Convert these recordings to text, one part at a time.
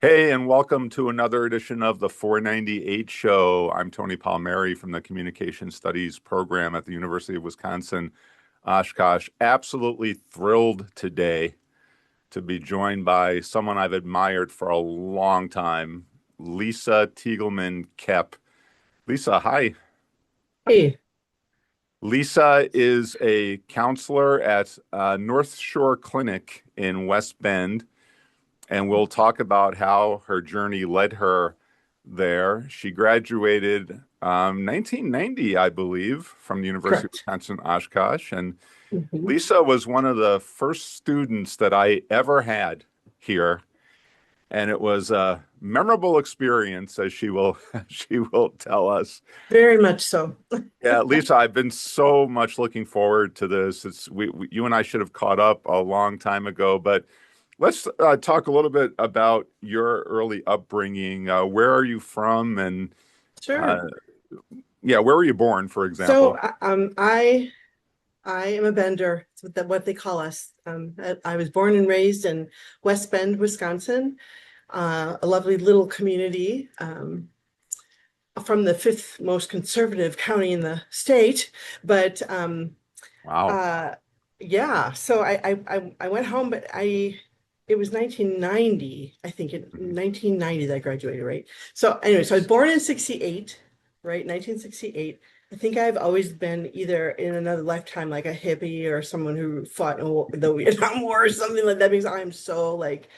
Hey, and welcome to another edition of the 498 Show. I'm Tony Palmieri from the Communication Studies program at the University of Wisconsin, Oshkosh. Absolutely thrilled today to be joined by someone I've admired for a long time, Lisa Tieglman-Koepp. Lisa, hi. Hey, Lisa is a counselor at North Shore Clinic in West Bend, and we'll talk about how her journey led her there. She graduated 1990, I believe, from the University of correct. Wisconsin Oshkosh. And Mhm. Lisa was one of the first students that I ever had here, and it was a memorable experience, as she will she will tell us. Very much so. Yeah, Lisa, I've been so much looking forward to this. You and I should have caught up a long time ago, but let's talk a little bit about your early upbringing. Where are you from? And Sure. uh, yeah, where were you born, for So example? I am a Bender. It's what they call us. I was born and raised in West Bend, Wisconsin, a lovely little community from the fifth most conservative county in the state. But Wow. uh, yeah, so I went home, but I it was 1990, I think in Mhm. 1990 that I graduated, right? So anyway, so I was born in 68, right? 1968. I think I've always been either in another lifetime like a hippie or someone who fought in the Vietnam War or something like that because I'm so like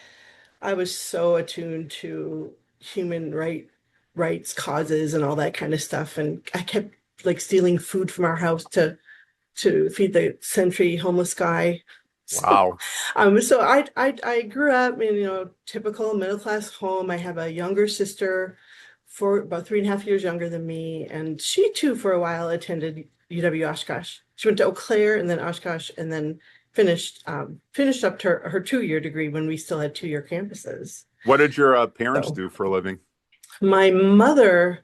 I was so attuned to rights causes and all that kind of stuff. And I kept like stealing food from our house to feed the Sentry homeless guy. So, Wow. so I grew up in, typical middle class home. I have a younger sister for about 3.5 years younger than me, and she too for a while attended UW Oshkosh. She went to Eau Claire and then Oshkosh, and then finished up to her 2-year degree when we still had 2-year campuses. What did your parents So do for a living? my mother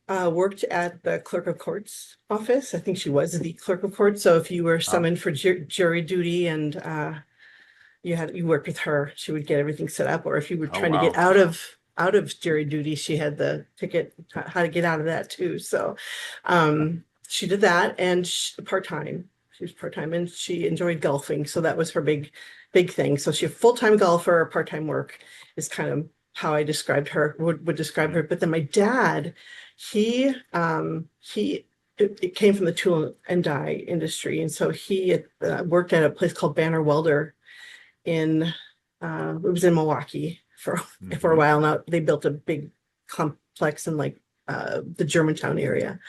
worked at the clerk of courts office. I think she was the clerk of courts. So if you were Oh, summoned for jury duty and you worked with her, she would get everything set up. Or if you were oh, trying to get wow. out of jury duty, she had the ticket how to get out of that too. So she did that and part-time. She was part-time and she enjoyed golfing. So that was her big thing. So she a full-time golfer, part-time work is kind of how I described her, would describe Mhm. her. But then my dad, he it came from the tool and die industry. And so he worked at a place called Banner Welder in it was in Milwaukee for a Mhm. while now. They built a big complex in like the Germantown area.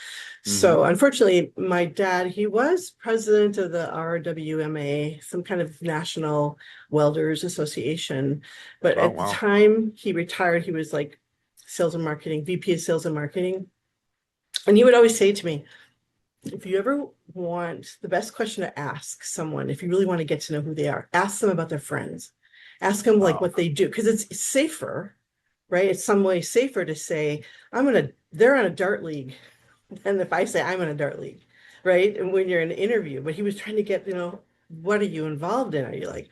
Mhm. So unfortunately, my dad, he was president of the RWMA, some kind of National Welders Association. But Oh, at the wow. time he retired, he was like sales and marketing, VP of sales and marketing. And he would always say to me, if you ever want the best question to ask someone, if you really want to get to know who they are, ask them about their friends. Ask them like Wow. what they do, because it's safer, right? It's some way safer to say, they're on a dart league than if I say I'm in a dart league, right? And when you're in an interview, but he was trying to get, what are you involved in? Are you like,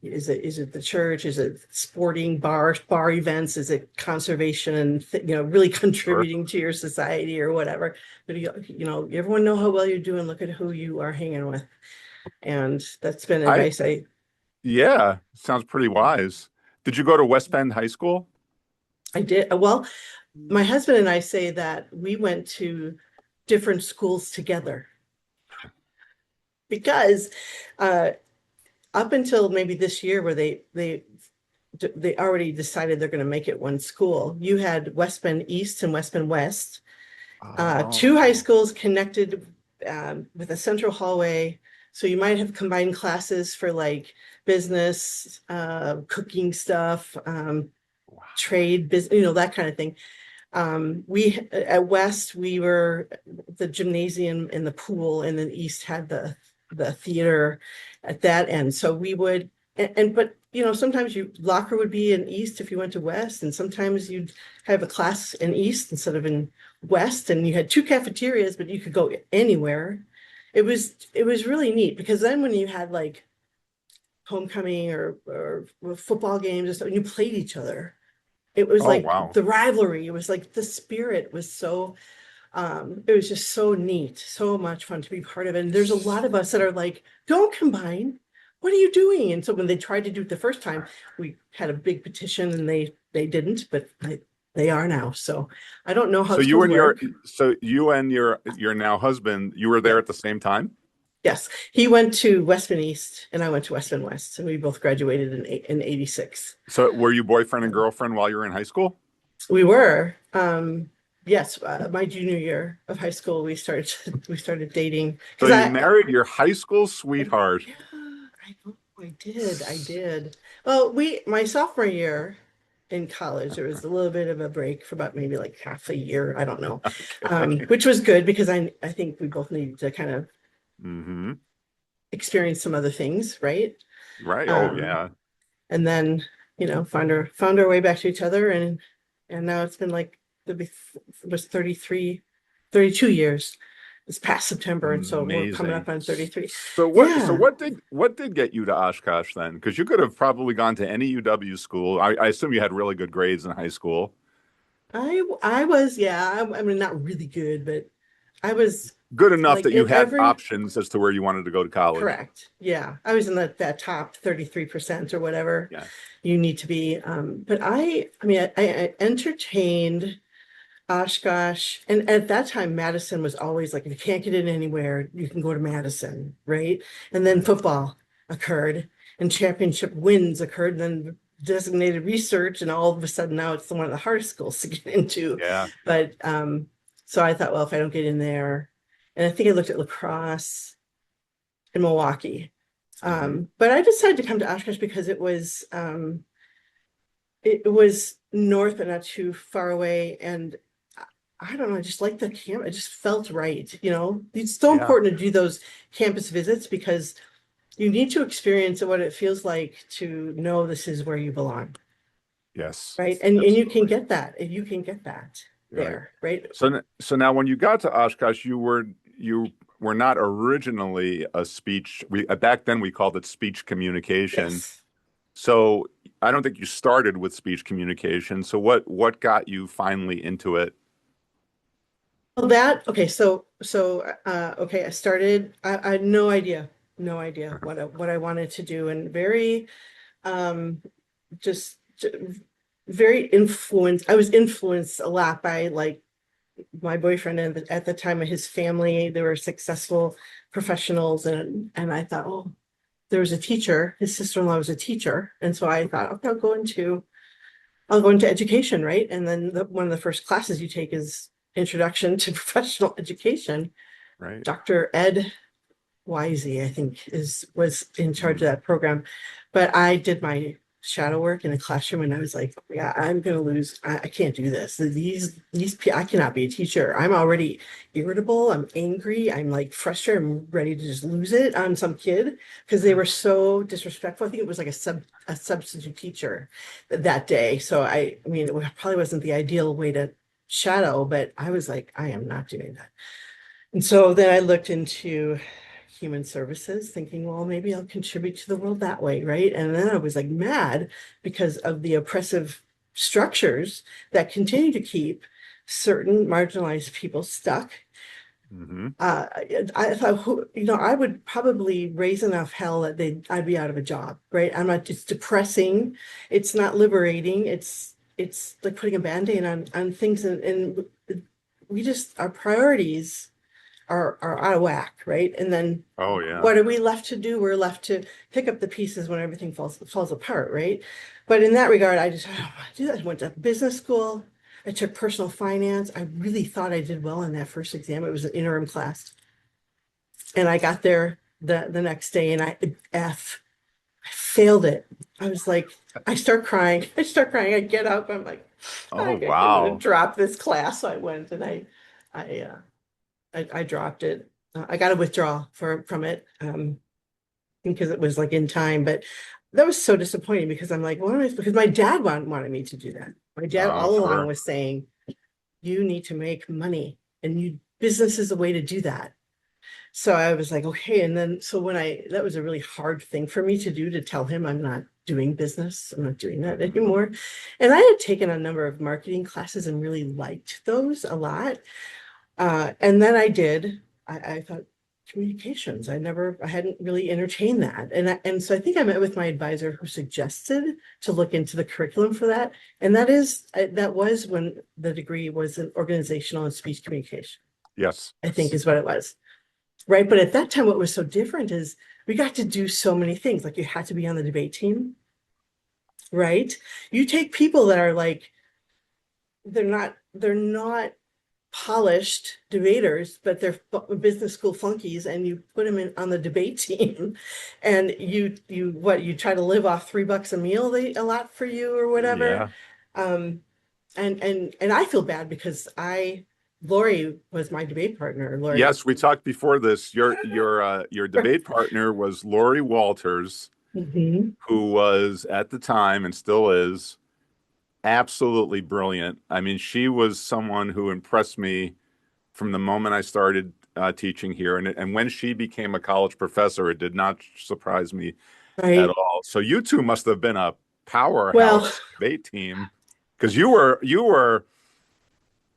is it the church? Is it sporting bar events? Is it conservation and really Sure. contributing to your society or whatever? But everyone know how well you're doing. Look at who you are hanging with, and that's been I, advice yeah, sounds pretty wise. Did you go to West Bend High School? I did. Well, my husband and I say that we went to different schools together because uh, up until maybe this year, where they already decided they're going to make it one school. You had West Bend East and West Bend West, two high Oh, schools connected with a central hallway. So you might have combined classes for like business, cooking stuff, wow. trade, business, that kind of thing. We at West, we were the gymnasium and the pool, and then East had the theater at that end. So we would and but sometimes you locker would be in East if you went to West, and sometimes you'd have a class in East instead of in West, and you had two cafeterias, but you could go anywhere. It was really neat because then when you had like homecoming or football games and stuff, and you played each other. It was Oh, like wow. the rivalry. It was like the spirit was so, it was just so neat, so much fun to be part of. And there's a lot of us that are like, don't combine. What are you doing? And so when they tried to do it the first time, we had a big petition and they didn't, but they are now. So I don't know how So schools work. you and your now husband, you were there Yeah. at the same time? Yes. He went to Westman East and I went to Westman West. And we both graduated in 86. So were you boyfriend and girlfriend while you were in high school? We were, yes, my junior year of high school, we started dating So because you married your high school sweetheart. yeah, I know, I did. Well, my sophomore year in college, there was a little bit of a break for about maybe like half a year. I don't know, Okay. which was good because I think we both needed to kind of Hmm. experience some other things, right? Right. Oh, Um, yeah. and then found our way back to each other, and now it's been like it was 32 years this past September, and so we're coming Amazing. up on 33. So Yeah, what did get you to Oshkosh then? Because you could have probably gone to any UW school. I assume you had really good grades in high school. I was, yeah, I mean not really good, but I was Good enough like that you in had every options as to where you wanted to go to college. correct, yeah, I was in that top 33% or whatever Yeah. you need to be. But I mean I entertained Oshkosh. And at that time, Madison was always like, if you can't get in anywhere, you can go to Madison, right? And then Right. football occurred and championship wins occurred, and then designated research, and all of a sudden now it's one of the hardest schools to get into. Yeah. But so I thought, well, if I don't get in there, and I think I looked at lacrosse in Milwaukee. Hmm. But I decided to come to Oshkosh because it was north but not too far away, and I don't know, I just like the camp. It just felt right. It's so Yeah. important to do those campus visits because you need to experience what it feels like to know this is where you belong, Yes. right? And you can Absolutely. get that, and you can get that Right. there, right? So now when you got to Oshkosh, you were not originally a speech. Back then we called it speech communication. Yes. So I don't think you started with speech communication. So what got you finally into it? Well, okay, okay, I had no idea, no idea what I wanted to do, and um just very influenced. I was influenced a lot by like my boyfriend at the time of his family. They were successful professionals, and I thought, oh, there was a teacher. His sister-in-law was a teacher, and so I thought, okay, I'll go into education, right? And then one of the first classes you take is Introduction to Professional Education. Right. Dr. Ed Wisey, I think, was in charge of Mm. that program. But I did my shadow work in a classroom, and I was like, yeah, I'm gonna lose. I can't do this. I cannot be a teacher. I'm already irritable. I'm angry. I'm like frustrated. I'm ready to just lose it on some kid because they were so disrespectful. I think it was like a substitute teacher that day. So I mean, it probably wasn't the ideal way to shadow, but I was like, I am not doing that. And so then I looked into human services, thinking, well, maybe I'll contribute to the world that way, right? And then I was like mad because of the oppressive structures that continue to keep certain marginalized people stuck. Hmm. I thought, I would probably raise enough hell that I'd be out of a job, right? I'm not. It's depressing. It's not liberating. It's like putting a band-aid on things, and we just our priorities are out of whack, right? And then Oh yeah. what are we left to do? We're left to pick up the pieces when everything falls apart, right? But in that regard, I don't want to do that. I went to business school. I took personal finance. I really thought I did well in that first exam. It was an interim class. And I got there the next day and I failed it. I was like, I start crying. I start crying. I get up. I'm like, Oh I'm gonna wow. drop this class. So I went and I I dropped it. I got a withdrawal from it because it was like in time, but that was so disappointing because I'm like, what am I? Because my dad wanted me to do that. My dad Oh all along sure. was saying, you need to make money, and business is a way to do that. So I was like, okay. And then, so when that was a really hard thing for me to do, to tell him I'm not doing business. I'm not doing that Mhm. anymore. And I had taken a number of marketing classes and really liked those a lot. And then I thought communications, I hadn't really entertained that. And so I think I met with my advisor who suggested to look into the curriculum for that. And that was when the degree was in organizational and speech communication, Yes. I think is what it was. Right. But at that time, what was so different is we got to do so many things. Like you had to be on the debate team, right? You take people that are like, they're not polished debaters, but they're business school flunkies, and you put them in on the debate team, and you try to live off $3 a meal, they a lot for you or whatever. Yeah. Um, and I feel bad because Lori was my debate partner. Lori. Yes, we talked before this. Your debate partner was Lori Walters, Mhm. who was at the time and still is absolutely brilliant. I mean, she was someone who impressed me from the moment I started teaching here, and when she became a college professor, it did not surprise me at Right. all. So you two must have been a Well, powerhouse debate team because you were.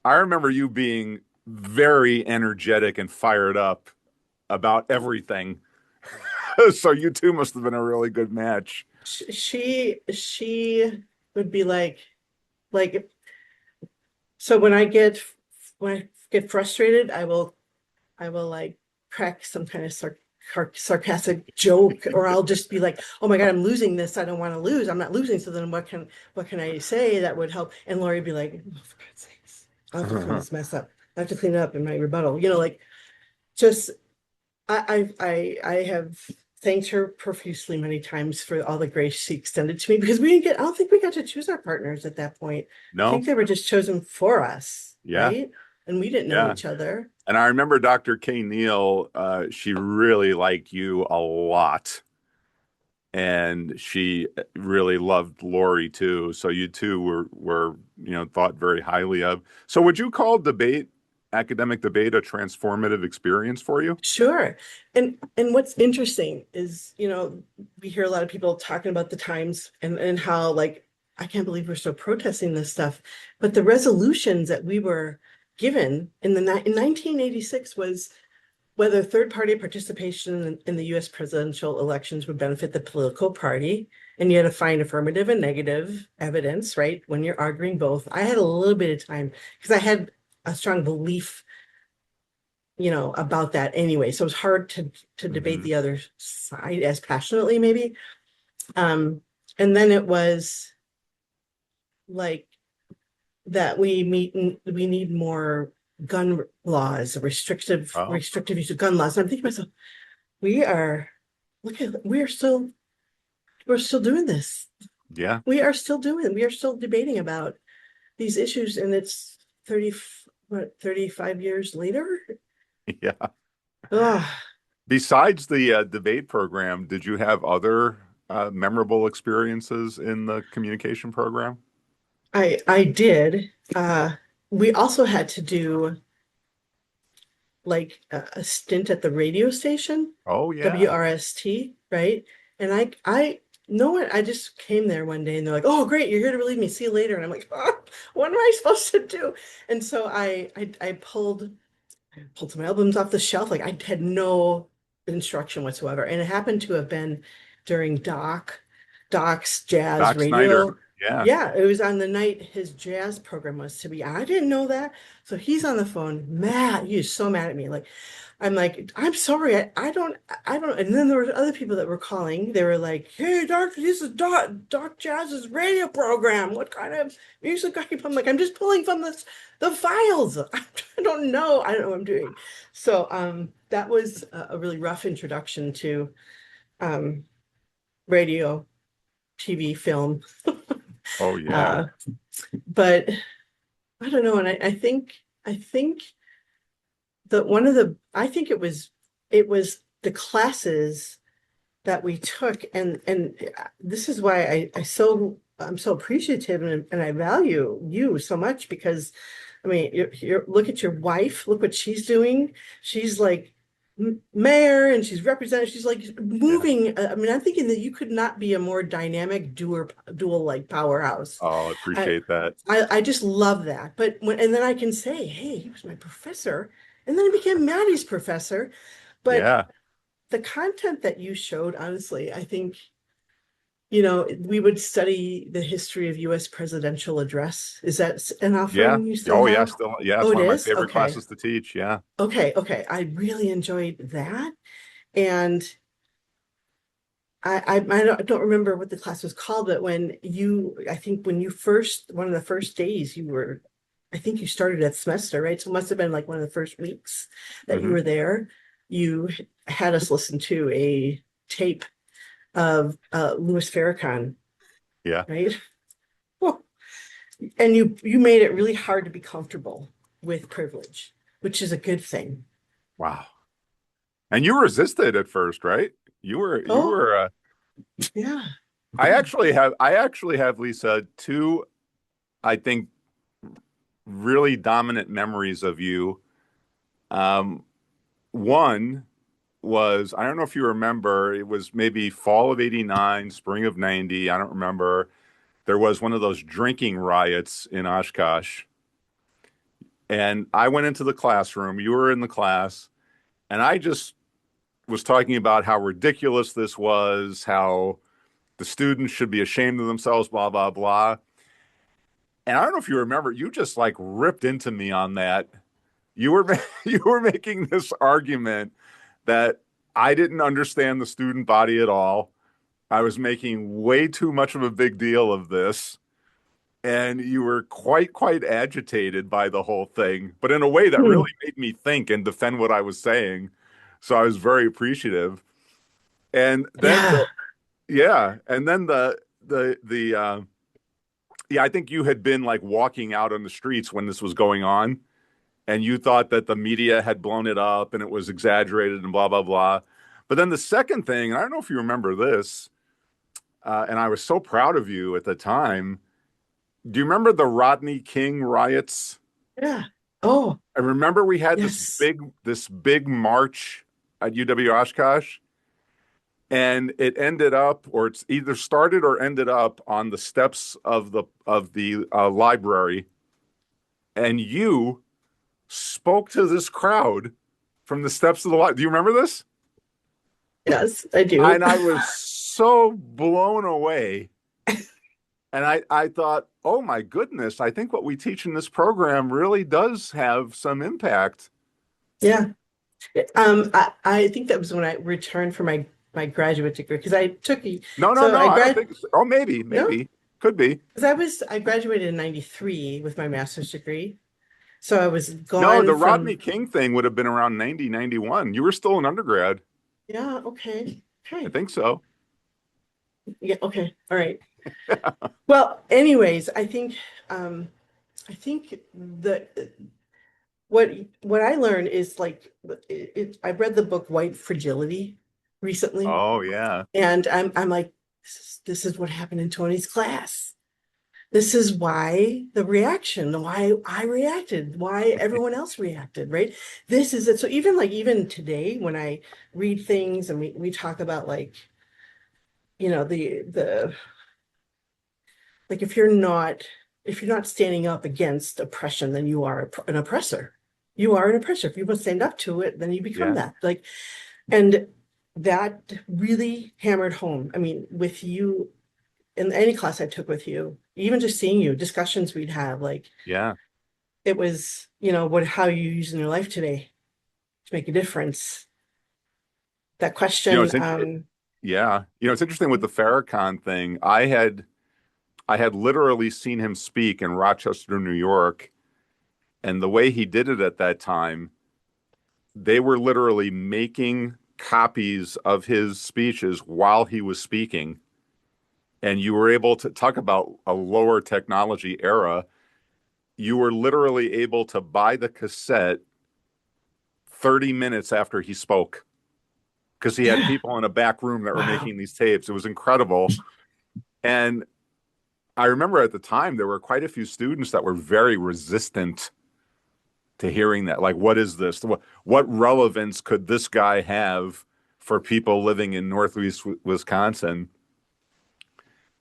I remember you being very energetic and fired up about everything. So you two must have been a really good match. she would be like so when I get frustrated, I will like crack some kind of sarcastic joke, or I'll just be like, "Oh my God, I'm losing this. I don't want to lose. I'm not losing. So then what can I say that would help?" And Lori would be like, "Oh, for God's sakes, I'll have to clean this mess up. I have to clean it up in my rebuttal." Like just I have thanked her profusely many times for all the grace she extended to me, because I don't think we got to choose our partners at that point. I think No? they were just chosen for us, Yeah, right? And we didn't know yeah. each other. And I remember Dr. Kay Neal, she really liked you a lot. And she really loved Lori too. So you two were thought very highly of. So would you call academic debate, a transformative experience for you? Sure. And what's interesting is, we hear a lot of people talking about the times and how, like, I can't believe we're still protesting this stuff. But the resolutions that we were given in 1986 was whether third-party participation in the US presidential elections would benefit the political party. And you had to find affirmative and negative evidence, right? When you're arguing both. I had a little bit of time because I had a strong belief, about that anyway. So it was hard to debate Hmm. the other side as passionately, maybe. Um, and then it was like that we need more gun laws, Oh, restrictive use of gun laws. And I'm thinking to myself, we are look at we're still doing this. yeah, We are still debating about these issues, and it's 35 years later. yeah. Ugh. Besides the debate program, did you have other memorable experiences in the communication program? I did. We also had to do like a stint at the radio station, Oh, yeah. WRST, right? And I no one, I just came there one day and they're like, "Oh, great, you're here to relieve me. See you later." And I'm like, "Oh, what am I supposed to do?" And so I pulled some albums off the shelf. Like I had no instruction whatsoever. And it happened to have been during Doc's jazz Doc Snyder. radio. Yeah. Yeah, it was on the night his jazz program was to be. I didn't know that. So he's on the phone, mad. He was so mad at me. Like, I'm like, "I'm sorry, I don't. And then there were other people that were calling. They were like, "Hey, Doc, this is Doc Jazz's radio program. What kind of music are you?" I'm like, "I'm just pulling from the files. I don't know what I'm doing." So that was a really rough introduction to um radio, TV, film. Oh, yeah. Uh, but I don't know, and I think that one of the I think it was the classes that we took, and this is why I'm so appreciative, and I value you so much, because I mean, look at your wife, look what she's doing. She's like mayor and she's represented. She's like Yeah. moving. I mean, I'm thinking that you could not be a more dynamic dual like powerhouse. Oh, I I, appreciate that. I just love that. But and then I can say, hey, he was my professor, and then I became Maddie's professor. But Yeah. the content that you showed, honestly, I think, we would study the history of US presidential address. Is that an Yeah. offering you still Oh, yeah. have? Still, yeah. Oh, It's it one of my is? favorite Okay. classes to teach. Yeah. Okay. I really enjoyed that. And I don't remember what the class was called, but I think when you one of the first days I think you started at semester, right? So it must have been like one of the first weeks that you Hmm. were there. You had us listen to a tape of Louis Farrakhan, Yeah. right? Well, and you made it really hard to be comfortable with privilege, which is a good thing. Wow. And you resisted at first, right? You Oh, were, yeah. I actually have, Lisa, two, I think, really dominant memories of you. Um, One was, I don't know if you remember, it was maybe fall of 89, spring of 90. I don't remember. There was one of those drinking riots in Oshkosh. And I went into the classroom. You were in the class. And I just was talking about how ridiculous this was, how the students should be ashamed of themselves, blah, blah, blah. And I don't know if you remember, you just like ripped into me on that. You were you were making this argument that I didn't understand the student body at all. I was making way too much of a big deal of this, and you were quite agitated by the whole thing, but in a way that Hmm. really made me think and defend what I was saying. So I was very appreciative. And then Yeah. yeah, and then the yeah, I think you had been like walking out on the streets when this was going on, and you thought that the media had blown it up and it was exaggerated and blah blah blah. But then the second thing, and I don't know if you remember this, and I was so proud of you at the time. Do you remember the Rodney King riots? Yeah. Oh, I remember we had yes. this big march at UW Oshkosh, and it ended up, or it's either started or ended up on the steps of the library, and you spoke to this crowd from the steps of the library. Do you remember this? Yes, I do. And I was so blown away. And I thought, oh my goodness, I think what we teach in this program really does have some impact. Yeah. I think that was when I returned for my graduate degree because I took No, no, so no, I I don't grad think so. Oh, maybe, no, maybe. Could be. because I graduated in 93 with my master's degree. So I was No, gone the Rodney from King thing would have been around 90, 91. You were still an undergrad. yeah, okay. I Okay. think so. Yeah, okay. All right. Well, anyways, I think that what what I learned is like I read the book White Fragility recently, Oh, yeah. and I'm like, this is what happened in Tony's class. This is why the reaction, why I reacted, why everyone else reacted, right? This is it. So even today, when I read things and we talk about like, the like if you're not standing up against oppression, then you are an oppressor. You are an oppressor. If you must stand up to it, then you become Yeah. that. Like, and that really hammered home. I mean, with you in any class I took with you, even just seeing you, discussions we'd have, like Yeah. it was, how you use in your life today to make a difference. That You know, question, yeah. You know, it's interesting with the Farrakhan thing. I had literally seen him speak in Rochester, New York, and the way he did it at that time, they were literally making copies of his speeches while he was speaking. And you were able to talk about a lower technology era. You were literally able to buy the cassette 30 minutes after he spoke because he had yeah, people in a back room that were wow. making these tapes. It was incredible. And I remember at the time there were quite a few students that were very resistant to hearing that. Like, what is this? What relevance could this guy have for people living in Northeast Wisconsin?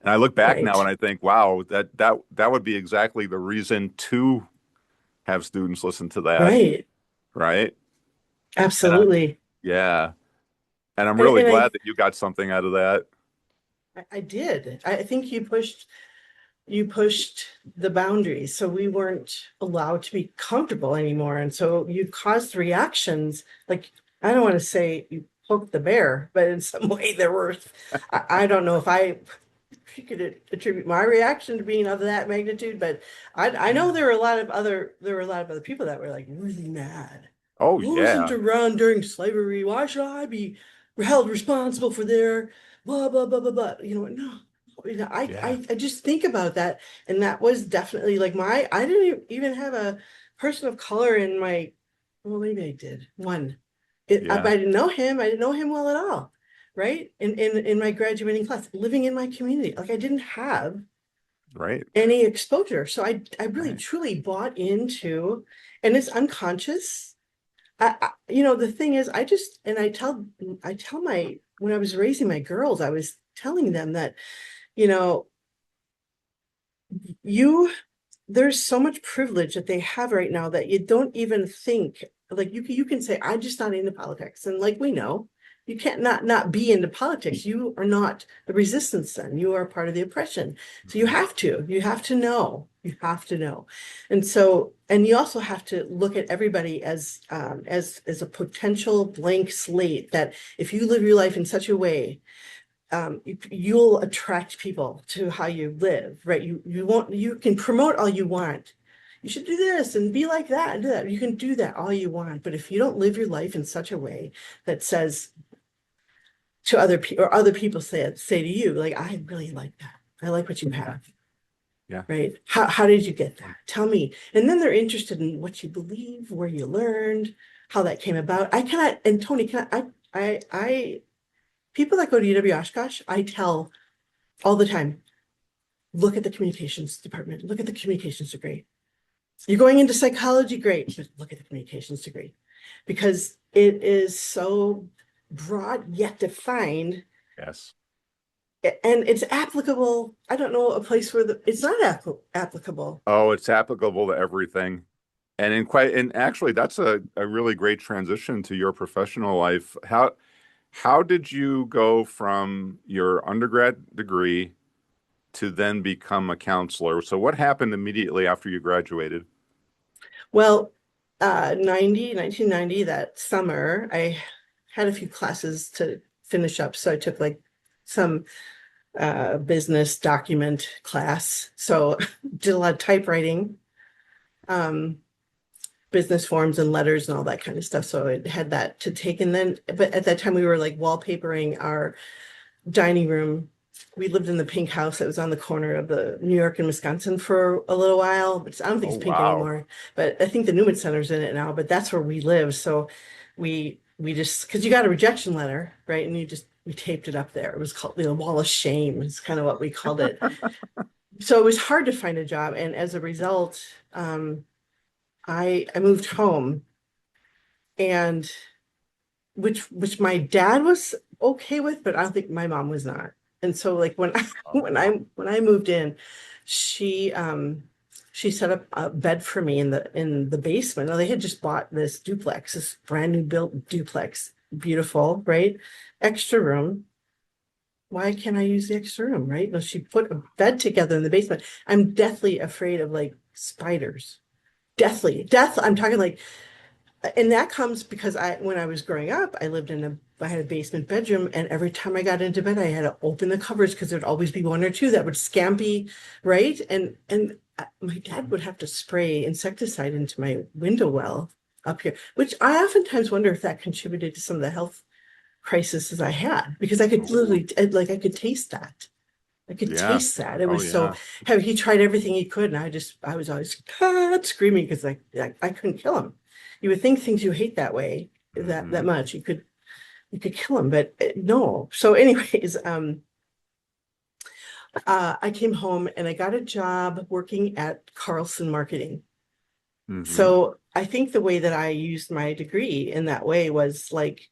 And I look back now and Right. I think, wow, that would be exactly the reason to have students listen to that, Right. right? And Absolutely. yeah, and I'm And, really and glad that you got something out of that. I did. I think you pushed the boundaries. So we weren't allowed to be comfortable anymore. And so you caused reactions. Like, I don't want to say you poked the bear, but in some way there were, I don't know if you could attribute my reaction to being of that magnitude, but I know there were a lot of other people that were like really mad. Oh I wasn't yeah, around during slavery. Why should I be held responsible for their blah blah blah blah blah? No. yeah, I just think about that, and that was definitely like I didn't even have a person of color in my, well, maybe I did one. But yeah, I didn't know him. I didn't know him well at all, right? In my graduating class, living in my community, like I didn't have right, any exposure. So I really right. truly bought into, and it's unconscious. The thing is, I tell my, when I was raising my girls, I was telling them that, you know, you there's so much privilege that they have right now that you don't even think, like you can say I'm just not into politics, and like we know you can't not be into politics. You are not the resistance, then you are part of the oppression. So Mhm. you have to know. And so, and you also have to look at everybody as a potential blank slate, that if you live your life in such a way, you'll attract people to how you live, right? You can promote all you want. You should do this and be like that and do that. You can do that all you want, but if you don't live your life in such a way that says to other people, or other people say to you, like, I really like that. I like what you Yeah, have, yeah. right? How did you get that? Tell me. And then they're interested in what you believe, where you learned, how that came about. I cannot, and Tony, people that go to UW Oshkosh, I tell all the time, look at the communications department, look at the communications degree. You're going into psychology, great, but look at the communications degree, because it is so broad yet defined, Yes. and it's applicable. I don't know a place where it's not applicable. Oh, it's applicable to everything. And actually that's a really great transition to your professional life. How did you go from your undergrad degree to then become a counselor? So what happened immediately after you graduated? Well, 1990, that summer, I had a few classes to finish up. So I took like some business document class. So did a lot of typewriting, um, business forms and letters and all that kind of stuff. So it had that to take. And then, but at that time we were like wallpapering our dining room. We lived in the pink house that was on the corner of the New York and Wisconsin for a little while. But I don't think Oh, it's pink wow. anymore, but I think the Newman Center's in it now, but that's where we live. So we just, because you got a rejection letter, right? And we taped it up there. It was called the wall of shame, is kind of what we called it. So it was hard to find a job. And as a result, I moved home, and which my dad was okay with, but I don't think my mom was not. And so like when I Oh, when I moved in, she set up a bed for me in the basement. Now they had just bought this duplex, this brand new built duplex, beautiful, right? Extra room. Why can't I use the extra room, right? No, she put a bed together in the basement. I'm deathly afraid of like spiders. Death. I'm talking like, and that comes because when I was growing up, I had a basement bedroom, and every time I got into bed, I had to open the covers because there'd always be one or two that would scampi, right? And my dad would have to spray insecticide into my window well up here, which I oftentimes wonder if that contributed to some of the health crises I had, because I could oh, literally, like, I could taste that. I could yeah. taste that. It Oh, was so, yeah. he tried everything he could, and I was always screaming because I couldn't kill him. You would think things you hate that way, that Hmm. much, you could kill him, but no. So anyways, I came home and I got a job working at Carlson Marketing. Hmm. So I think the way that I used my degree in that way was like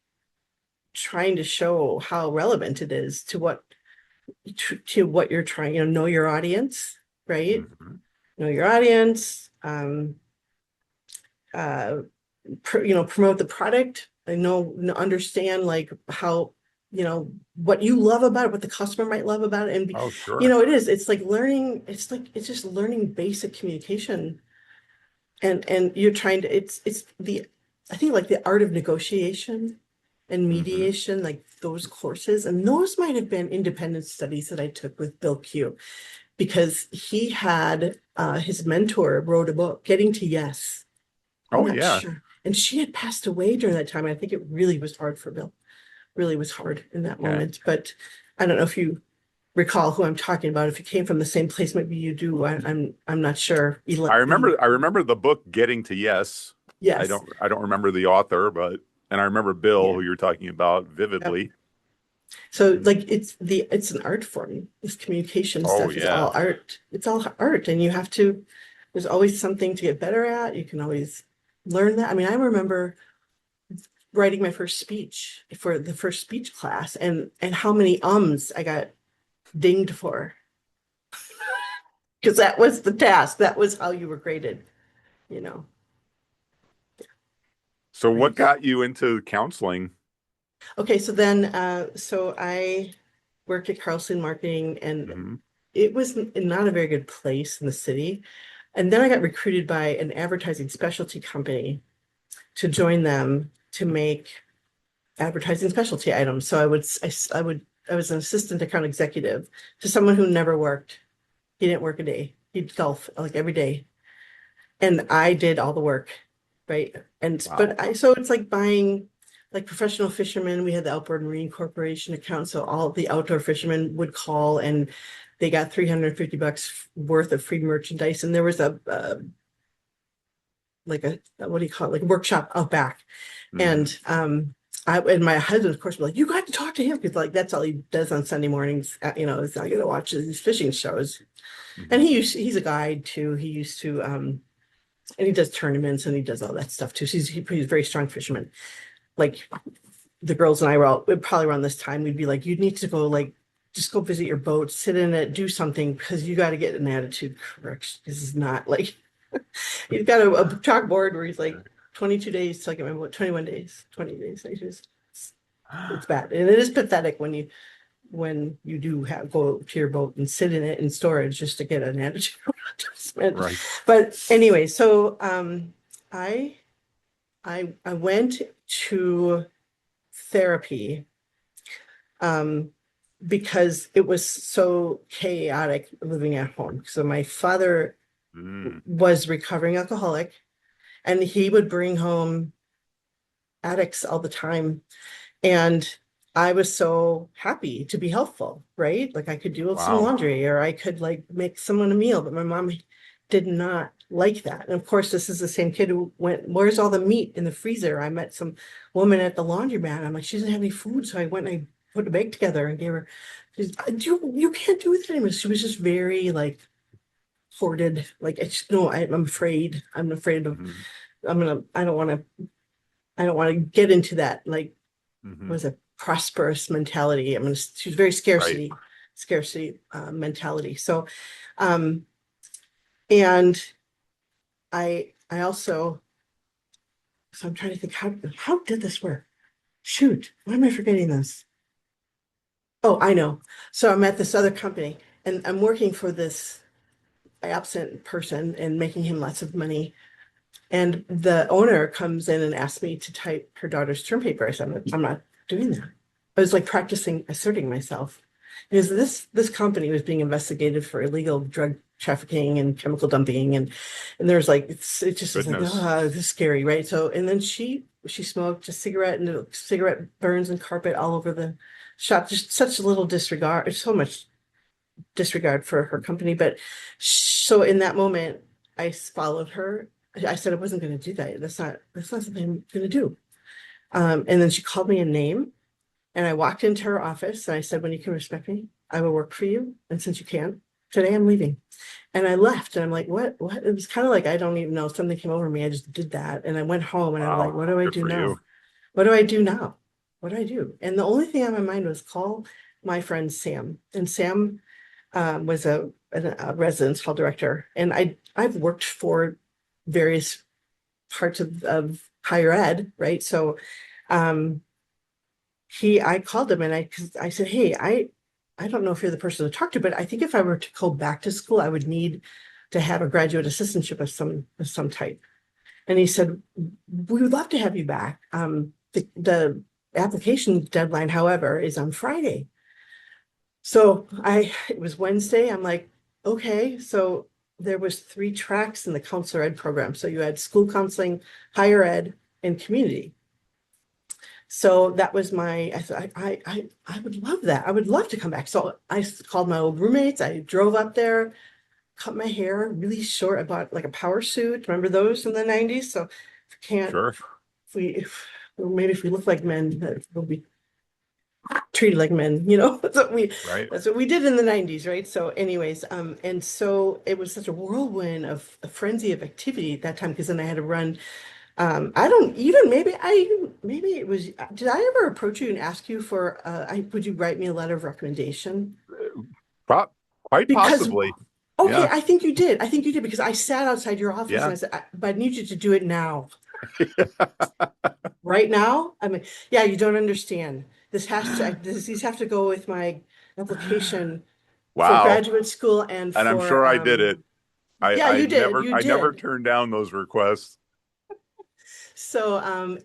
trying to show how relevant it is to what you're trying, know your audience, right? Mhm. Know your audience, uh, promote the product. I understand like how, what you love about it, what the customer might love about it. And, Oh, sure. it's like learning, it's just learning basic communication. And you're trying to, I think like the art of negotiation and Hmm. mediation, like those courses, and those might have been independent studies that I took with Bill Q, because he had, his mentor wrote a book, Getting to Yes. I'm Oh, not yeah. sure. And she had passed away during that time. I think it really was hard for Bill, really was hard in that Okay. moment. But I don't know if you recall who I'm talking about. If you came from the same place, maybe you do. I'm not sure. I remember the book Getting to Yes. Yes. I don't remember the author, but and I remember Bill, Yeah. who you're talking about, Yep. vividly. So Mhm. like it's an art form. This communication Oh, stuff is yeah. all art. It's all art. And there's always something to get better at. You can always learn that. I mean, I remember writing my first speech for the first speech class, and how many ums I got dinged for, because that was the task. That was how you were graded, you know, So what right? got you into counseling? Okay, so then, so I worked at Carlson Marketing, and Hmm. it was not a very good place in the city. And then I got recruited by an advertising specialty company to join them to make advertising specialty items. So I was an assistant account executive to someone who never worked. He didn't work a day. He'd golf like every day. And I did all the work, right? And Wow. but I so it's like buying, like, professional fishermen. We had the Outboard Marine Corporation account, so all the outdoor fishermen would call, and they got $350 worth of free merchandise. And there was a what do you call it, like a workshop out back. Hmm. And my husband, of course, was like, you got to talk to him, because like that's all he does on Sunday mornings. Is not gonna watch these fishing shows. And Hmm. he's a guide too. He used to and he does tournaments and he does all that stuff too. So he's a very strong fisherman. Like, the girls and I would probably around this time, we'd be like, you need to go, like, just go visit your boat, sit in it, do something, because you got to get an attitude correction. This is not like he's got a chalkboard where he's like 22 days till I get my boat, 21 days, 20 days. It's bad. And it is pathetic when you do go to your boat and sit in it in storage just to get an attitude adjustment. Right. But anyway, so I I went to therapy, um, because it was so chaotic living at home. So my father Mm. was recovering alcoholic, and he would bring home addicts all the time. And I was so happy to be helpful, right? Like I could do some Wow. laundry, or I could like make someone a meal, but my mom did not like that. And of course, this is the same kid who went, where's all the meat in the freezer? I met some woman at the laundromat. I'm like, she doesn't have any food. So I went and I put a bag together and gave her, you can't do that anymore. She was just very like hoarded. Like, it's no, I'm afraid. I'm afraid of, Hmm. I don't want to get into that. Like, Hmm. was a prosperous mentality. I mean, she was very Right. scarcity mentality. So, um, and I also, so I'm trying to think, how did this work? Shoot, why am I forgetting this? Oh, I know. So I'm at this other company, and I'm working for this absent person and making him lots of money. And the owner comes in and asks me to type her daughter's term paper. I said, I'm not doing that. I was like practicing asserting myself. Because this company was being investigated for illegal drug trafficking and chemical dumping, and there's like it just was like, Goodness. this is scary, right? So, and then she smoked a cigarette, and the cigarette burns and carpet all over the shop. Just such a little disregard, so much disregard for her company. But so in that moment, I followed her. I said I wasn't going to do that. That's not something I'm going to do. And then she called me a name, and I walked into her office and I said, when you can respect me, I will work for you. And since you can't, today I'm leaving. And I left and I'm like, what? It was kind of like, I don't even know. Something came over me. I just did that. And I went home and I was like, Wow. what do I Good do for now? you. What do I do now? What do I do? And the only thing on my mind was call my friend Sam. And Sam was a residence hall director. And I've worked for various parts of higher ed, right? So um, I called him and 'cause I said, hey, I don't know if you're the person to talk to, but I think if I were to go back to school, I would need to have a graduate assistantship of some type. And he said, we would love to have you back. The application deadline, however, is on Friday. So it was Wednesday. I'm like, okay. So there was 3 tracks in the counselor ed program. So you had school counseling, higher ed, and community. So that was I thought, I would love that. I would love to come back. So I called my old roommates. I drove up there, cut my hair really short. I bought like a power suit. Remember those in the 90s? So if we can't, Sure. maybe if we look like men, that we'll be treated like men, you know? Right. That's what we did in the 90s, right? So anyways, and so it was such a whirlwind of a frenzy of activity at that time because then I had to run. I don't even maybe it was, did I ever approach you and ask you for would you write me a letter of recommendation? Pro Quite Because possibly. okay, Yeah. I think you did. I think you did because I sat outside your office and Yeah. I said, but I need you to do it now. Right now? I mean, yeah, you don't understand. These have to go with my application for Wow. graduate school and And I'm for sure I did it. yeah, you I never did. turned down those requests. So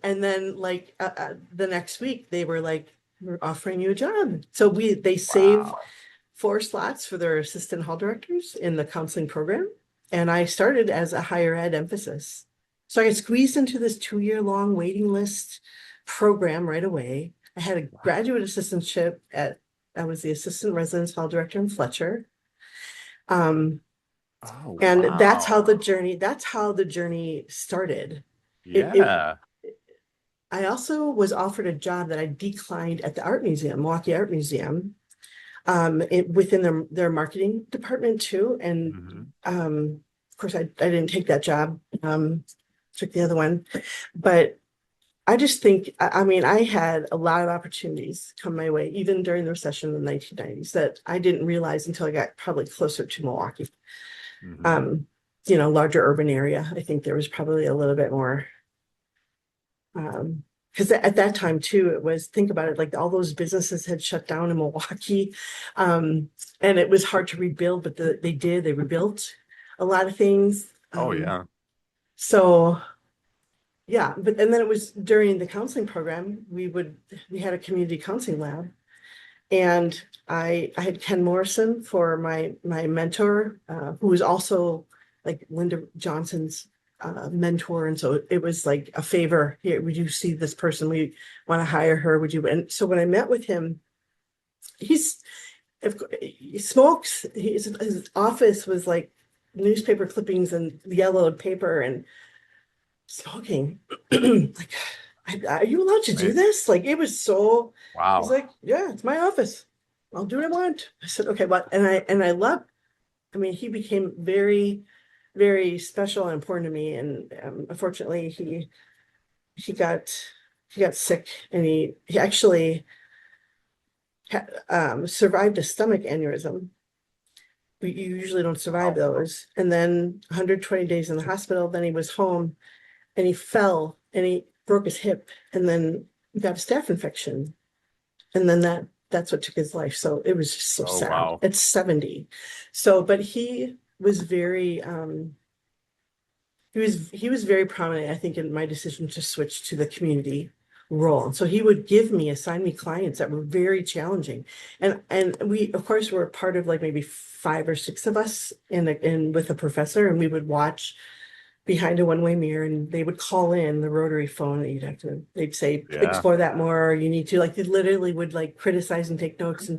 and then like the next week they were like, we're offering you a job. So they saved Wow. 4 slots for their assistant hall directors in the counseling program. And I started as a higher ed emphasis. So I got squeezed into this 2-year long waiting list program right away. I had a graduate assistantship I was the assistant residence hall director in Fletcher. Um, Oh, and wow. that's how the journey started. It Yeah. I also was offered a job that I declined at the art museum, Milwaukee Art Museum, within their marketing department too. And Hmm. of course, I didn't take that job. Took the other one, but I just think I mean I had a lot of opportunities come my way, even during the recession in the 1990s that I didn't realize until I got probably closer to Milwaukee. Hmm. Um, larger urban area. I think there was probably a little bit more. Because at that time too, it was, think about it, like all those businesses had shut down in Milwaukee. Um, and it was hard to rebuild, but they rebuilt a lot of things. Oh, yeah. So yeah, and then it was during the counseling program, we had a community counseling lab. And I had Ken Morrison for my mentor, who was also like Linda Johnson's mentor. And so it was like a favor. Here, would you see this person? We want to hire her. Would you? And so when I met with him, he's he smokes. His office was like newspaper clippings and yellowed paper and smoking. Like, are you allowed to do Right. this? Like, it was so, he's Wow. like, yeah, it's my office. I'll do what I want. I said, okay, what? And I loved, I mean, he became very, very special and important to me. And unfortunately, he got, he got sick and he actually survived a stomach aneurysm. You usually don't survive Wow. those. And then 120 days in the hospital, then he was home and he fell and he broke his hip and then got a staph infection. And then that's what took his life. So it was just so Oh, sad. wow. It's 70. So, but he was very prominent, I think, in my decision to switch to the community role. So he would assign me clients that were very challenging. And we, of course, were part of like maybe 5 or 6 of us in with a professor, and we would watch behind a one-way mirror and they would call in the rotary phone that they'd say, Yeah. explore that more, you need to, like, they literally would like criticize and take notes.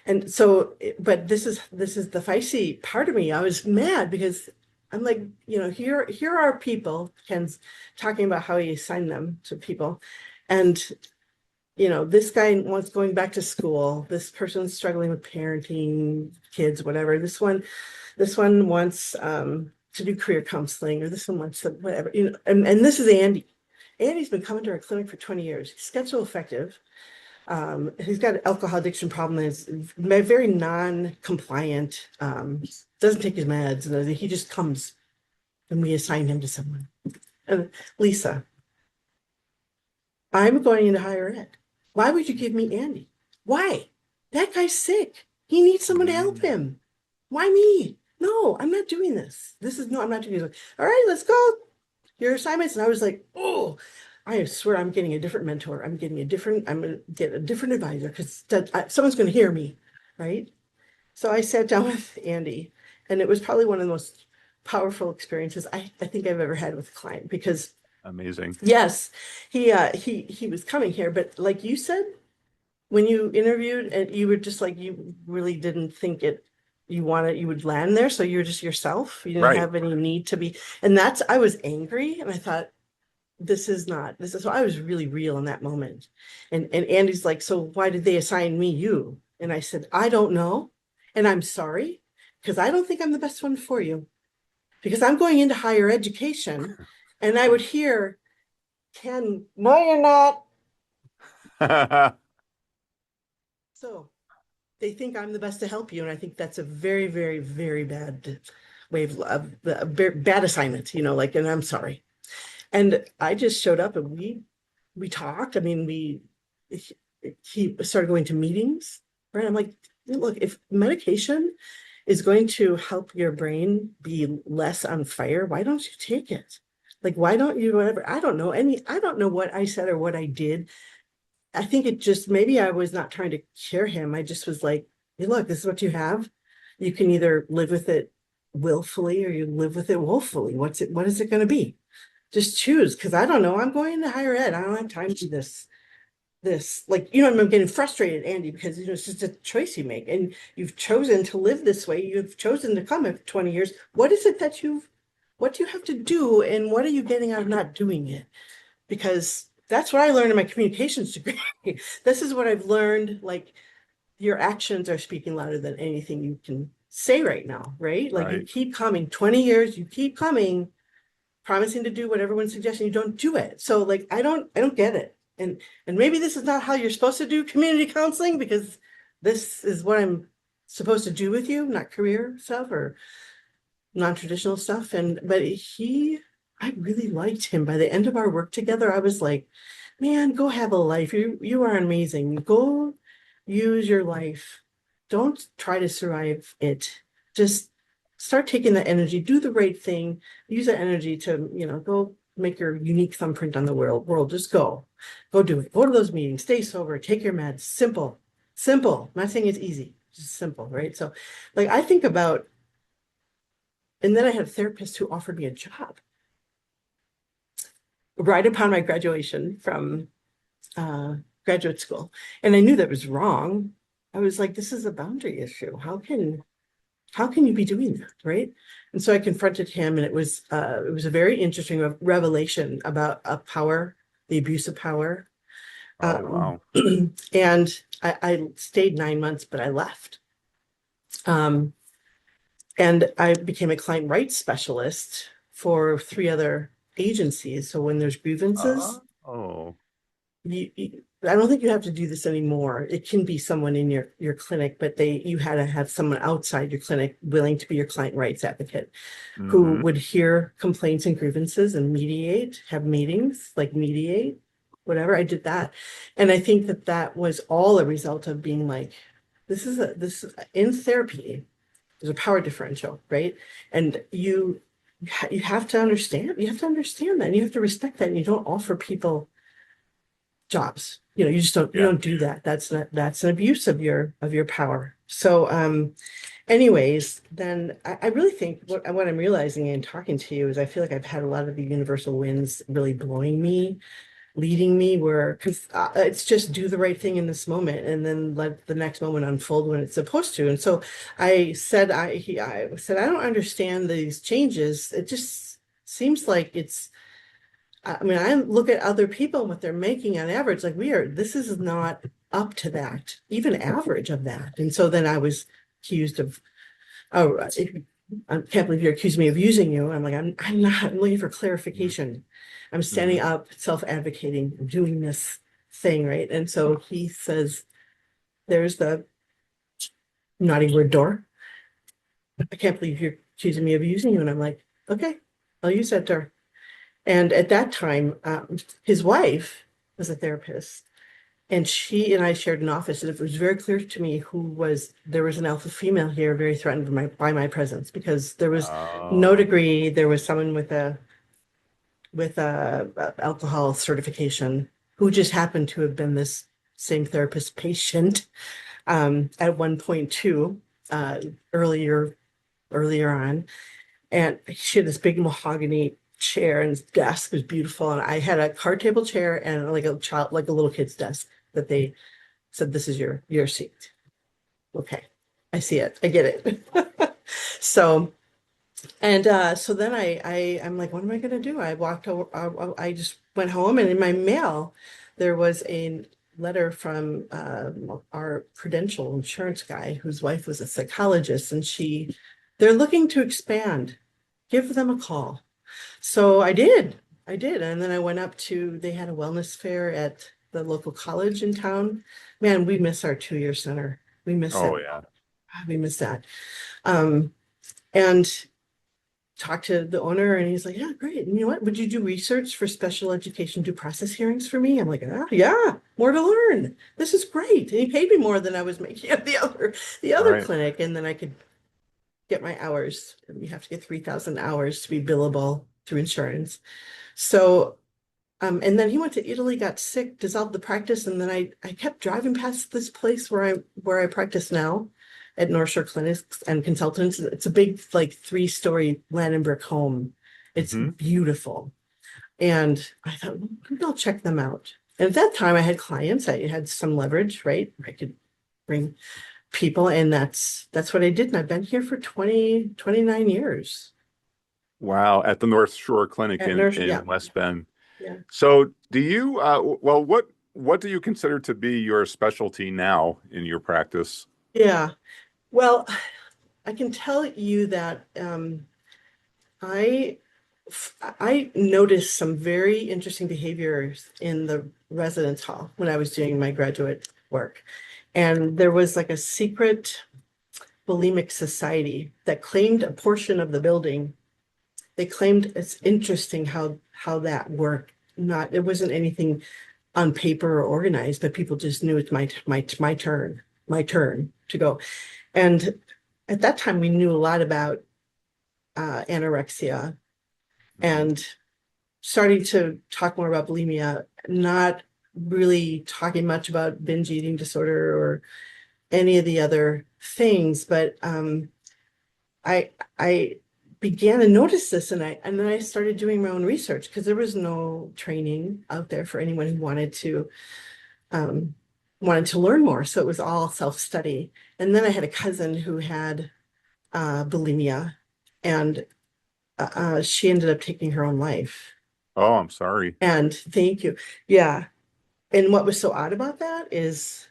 And so, but this is the feisty part of me. I was mad because I'm like, here are people, Ken's talking about how he assigned them to people. And this guy wants going back to school. This person's struggling with parenting, kids, whatever. This one wants to do career counseling, or this one wants to whatever, and this is Andy. Andy's been coming to our clinic for 20 years. He's schedule effective. He's got an alcohol addiction problem that's very non-compliant, doesn't take his meds, and he just comes and we assign him to someone. And Lisa, I'm going into higher ed. Why would you give me Andy? Why? That guy's sick. He needs someone to help him. Why me? No, I'm not doing this. I'm not doing this. All right, let's go. Your assignments. And I was like, oh, I swear I'm getting a different mentor. I'm going to get a different advisor because someone's going to hear me, right? So I sat down with Andy, and it was probably one of the most powerful experiences I think I've ever had with a client, because Amazing. yes, he was coming here, but like you said, when you interviewed, and you were just like, you really didn't think you would land there, so you're just yourself. You didn't Right. have any need to be, and I was angry, and I thought, so I was really real in that moment. And Andy's like, so why did they assign me you? And I said, I don't know. And I'm sorry, because I don't think I'm the best one for you. Because I'm going into higher education, and I would hear, Ken, no, you're not. So they think I'm the best to help you. And I think that's a very, very, very bad way of bad assignment, and I'm sorry. And I just showed up, and we talked. I mean, he started going to meetings, right? I'm like, look, if medication is going to help your brain be less on fire, why don't you take it? Like, why don't you, whatever? I don't know what I said or what I did. I think it just, maybe I was not trying to cure him. I just was like, hey, look, this is what you have. You can either live with it willfully or you live with it woefully. What is it going to be? Just choose, because I don't know. I'm going to higher ed. I don't have time to do this. Like, I'm getting frustrated, Andy, because it's just a choice you make, and you've chosen to live this way. You've chosen to come at 20 years. What is it what do you have to do, and what are you getting out of not doing it? Because that's what I learned in my communications degree. This is what I've learned. Like, your actions are speaking louder than anything you can say right now, right? Like, you Right. keep coming 20 years, you keep coming, promising to do what everyone's suggesting, you don't do it. So like, I don't get it. And maybe this is not how you're supposed to do community counseling, because this is what I'm supposed to do with you, not career stuff or non-traditional stuff. But I really liked him. By the end of our work together, I was like, man, go have a life. You are amazing. Go use your life. Don't try to survive it. Just start taking that energy, do the right thing, use that energy to, go make your unique thumbprint on the world. Just go do it. Go to those meetings, stay sober, take your meds. Simple. I'm not saying it's easy, just simple, right? So like, I think about, and then I had a therapist who offered me a job right upon my graduation from graduate school. And I knew that was wrong. I was like, this is a boundary issue. How can you be doing that, right? And so I confronted him, and it was a very interesting revelation about power, the abuse of power. Oh, Um, wow. and I stayed 9 months, but I left. Um, and I became a client rights specialist for 3 other agencies. So when there's grievances, Oh, I don't think you have to do this anymore. It can be someone in your clinic, but you had to have someone outside your clinic willing to be your client rights advocate, who mm-hmm. would hear complaints and grievances and have meetings, like mediate, whatever. I did that. And I think that was all a result of being like, this in therapy, there's a power differential, right? And you have to understand that, and you have to respect that. And you don't offer people jobs. You just don't, you Yeah. don't do that. That's an abuse of your power. So anyways, then I really think what I'm realizing in talking to you is I feel like I've had a lot of the universal winds really blowing me, leading me, where because it's just do the right thing in this moment, and then let the next moment unfold when it's supposed to. And so I said, I don't understand these changes. It just seems like I mean, I look at other people and what they're making on average, like this is not up to that, even average of that. And so then I was accused of, oh, I can't believe you're accusing me of using you. I'm like, I'm not, I'm looking for clarification. I'm standing Mm-hmm. up, self-advocating, doing this thing, right? And so he says, there's the naughty word door. I can't believe you're accusing me of using you. And I'm like, okay, I'll use that door. And at that time, his wife was a therapist, and she and I shared an office. And it was very clear to me there was an alpha female here, very threatened by my presence because there was no Oh, degree. There was someone with a alcohol certification who just happened to have been this same therapist patient at one point too, uh, earlier earlier on. And she had this big mahogany chair, and his desk was beautiful. And I had a card table chair and like a child, like a little kid's desk that they said, this is your seat. Okay. I see it. I get it. So, and so then I'm like, what am I gonna do? I walked over, I just went home, and in my mail, there was a letter from our Prudential insurance guy whose wife was a psychologist, and they're looking to expand. Give them a call. So I did. I did. And then I went up they had a wellness fair at the local college in town. Man, we miss our 2-year center. We miss oh that. yeah. We miss that. Um, and talked to the owner, and he's like, yeah, great. And you know what? Would you do research for special education due process hearings for me? I'm like, oh, yeah, more to learn. This is great. And he paid me more than I was making at the other Right. clinic. And then I could get my hours. You have to get 3,000 hours to be billable through insurance. So, and then he went to Italy, got sick, dissolved the practice, and then I kept driving past this place where I practice now at North Shore Clinics and Consultants. It's a big, like 3-story land and brick home. It's Mm-hmm. beautiful. And I thought, well, maybe I'll check them out. And at that time I had clients, I had some leverage, right? I could bring people, and that's what I did. And I've been here for 29 years Wow, at the North Shore Clinic at in Nurse. Yeah, West Bend. yeah. So, do you well, what do you consider to be your specialty now in your practice? Yeah. Well, I can tell you that I I noticed some very interesting behaviors in the residence hall when I was doing my graduate work. And there was like a secret bulimic society that claimed a portion of the building. They claimed it's interesting how that worked. Not it wasn't anything on paper or organized, but people just knew it's my turn to go. And at that time, we knew a lot about anorexia Mhm. and starting to talk more about bulimia, not really talking much about binge eating disorder or any of the other things. But I I began to notice this, and then I started doing my own research because there was no training out there for anyone who um, wanted to learn more. So it was all self-study. And then I had a cousin who had bulimia, and she ended up taking her own life. Oh, I'm sorry. And thank you. Yeah. And what was so odd about that is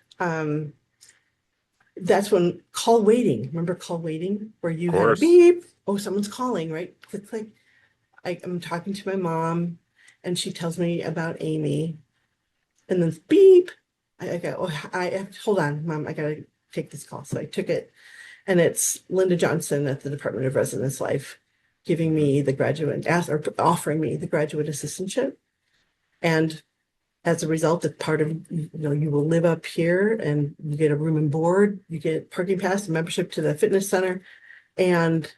that's when call waiting. Remember call waiting, where Of you had a course. beep? Oh, someone's calling, right? Click, click. I'm talking to my mom, and she tells me about Amy, and then beep. I go, oh, hold on, mom, I gotta take this call. So I took it, and it's Linda Johnson at the Department of Residence Life giving Mhm. me the graduate, or offering me the graduate assistantship. And as a result, it's part of, you will live up here and you get a room and board, you get parking pass, membership to the fitness center, and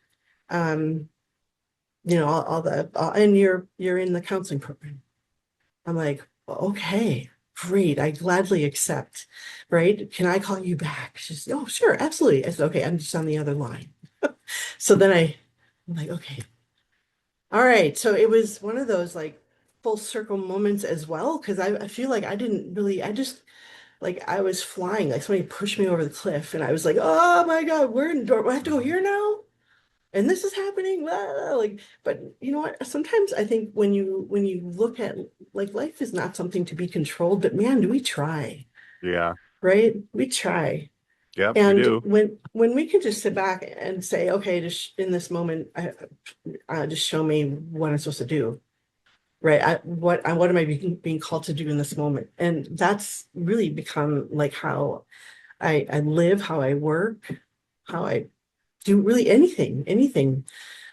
um, and you're in the counseling program. I'm like, well, okay, great, I gladly accept. Right? Can I call you back? She's, oh, sure, absolutely. I said, okay, I'm just on the other line. So then I'm like, okay, all right. So it was one of those like full circle moments as well, because I feel like I didn't really, I just like I was flying, like somebody pushed me over the cliff, and I was like, oh my God, I have to go Mhm. here now. and this is happening, blah, blah, blah, like, but you know what? Sometimes I think when you look at like life is not something to be controlled, but man, do we try, Yeah. right? We try. Yep, we And do. when we can just sit back and say, okay, just in this moment, just show me what I'm supposed to do, right? What am I being called to do in this moment? And that's really become like how I live, how I work, how I do really anything.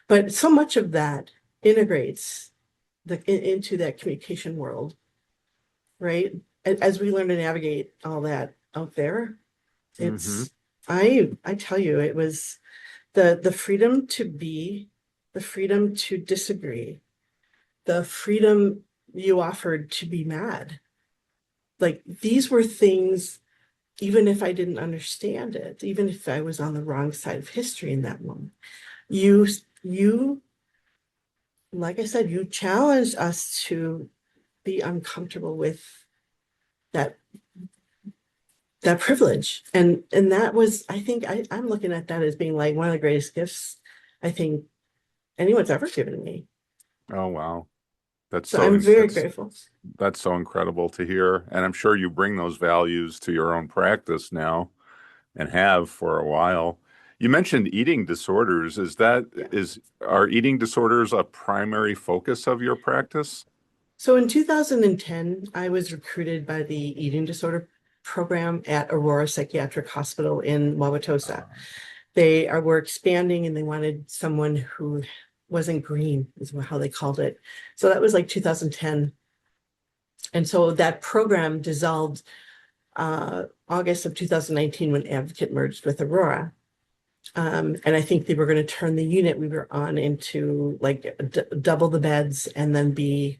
But so much of that integrates into that communication world, right? As we learn to navigate all that out there, Hmm. it's I tell you, it was the freedom to be, the freedom to disagree, the freedom you offered to be mad. Like these were things, even if I didn't understand it, even if I was on the wrong side of history in that moment, you you like I said, you challenged us to be uncomfortable with that that privilege. And that was, I think I'm looking at that as being like one of the greatest gifts I think anyone's ever given me. Oh wow. That's So I'm very that's grateful. that's so incredible to hear. And I'm sure you bring those values to your own practice now and have for a while. You mentioned eating disorders. Yeah. Are eating disorders a primary focus of your practice? So in 2010, I was recruited by the eating disorder program at Aurora Psychiatric Hospital in Wauwatosa. Were expanding and they wanted someone who wasn't green, is how they called it. So that was like 2010. And so that program dissolved August of 2019 when Advocate merged with Aurora. And I think they were going to turn the unit we were on into like double the beds and then be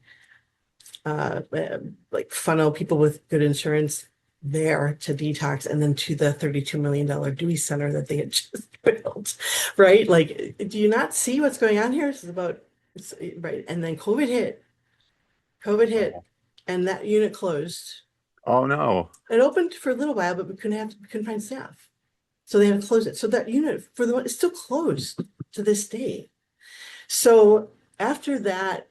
like funnel people with good insurance there to detox and then to the $32 million Dewey Center that they had just built, right? Like, do you not see what's going on here? This is about, right. And then COVID hit, Oh, and that unit closed. oh no. It opened for a little while, but we couldn't find staff. So they had to close it. So that unit for the one is still closed to this day. So after that,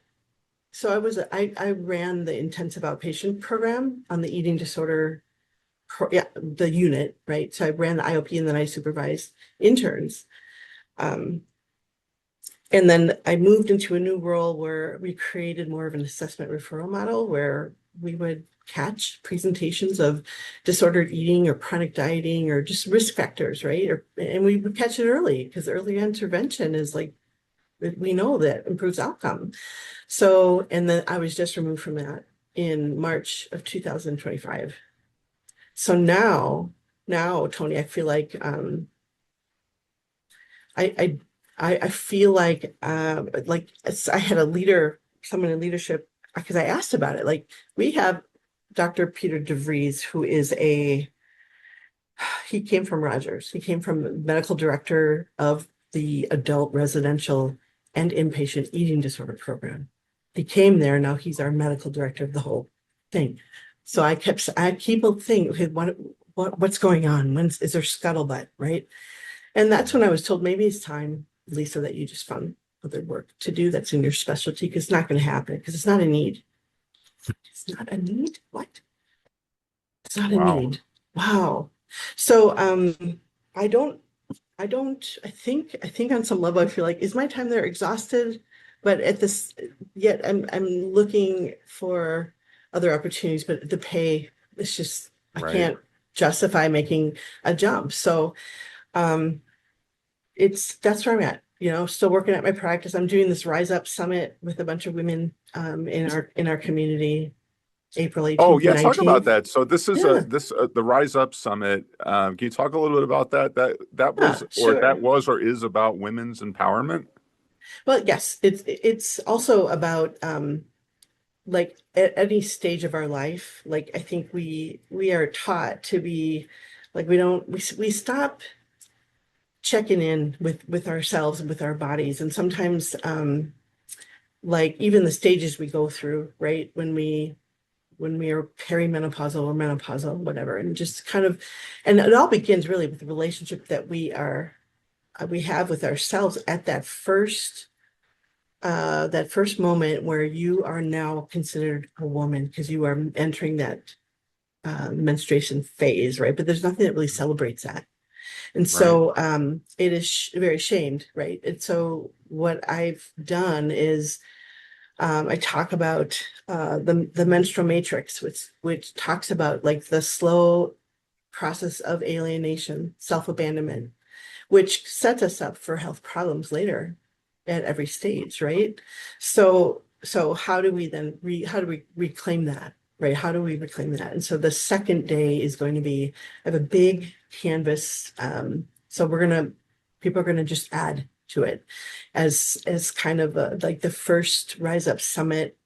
so I ran the intensive outpatient program on the eating disorder, yeah, the unit, right? So I ran the IOP and then I supervised interns. Um, and then I moved into a new role where we created more of an assessment referral model where we would catch presentations of disordered eating or chronic dieting or just risk factors, right? And we would catch it early because early intervention is like, we know that improves outcome. So, and then I was just removed from that in March of 2025. So now, Tony, I feel like I I feel like I had a leader, someone in leadership, because I asked about it. Like we have Dr. Peter DeVries, who is he came from Rogers. He came from medical director of the adult residential and inpatient eating disorder program. He came there. Now he's our medical director of the whole thing. So I keep thinking, okay, what's going on? Is there scuttlebutt, right? And that's when I was told maybe it's time, Lisa, that you just found other work to do that's in your specialty because it's not going to happen because it's not a need. It's not a need. What? It's not a Wow. need. Wow. So I don't I think on some level I feel like is my time there exhausted, but at this yet I'm looking for other opportunities, but the pay it's just I Right. can't justify making a jump. So um it's that's where I'm at, still working at my practice. I'm doing this Rise Up Summit with a bunch of women in our community, April Oh 18th and yeah, talk about 19th. that. So this is Yeah, the Rise Up Summit. Can you talk a little bit about that? That sure. was or is about women's empowerment? Well, yes, it's also about like at any stage of our life, like I think we are taught to be like we stop checking in with ourselves and with our bodies, and sometimes like even the stages we go through, right? When we are perimenopausal or menopausal, whatever, and just kind of, and it all begins really with the relationship that we are. we have with ourselves at that first moment where you are now considered a woman because you are entering that menstruation phase, right? But there's nothing that really celebrates that. And Right. so it is very shamed, right? And so what I've done is I talk about the menstrual matrix, which talks about like the slow process of alienation, self-abandonment, which sets us up for health problems later at every stage, right? So how do we then how do we reclaim that, right? How do we reclaim that? And so the second day is going to be, I have a big canvas. So people are gonna just add to it as kind of like the first Rise Up Summit,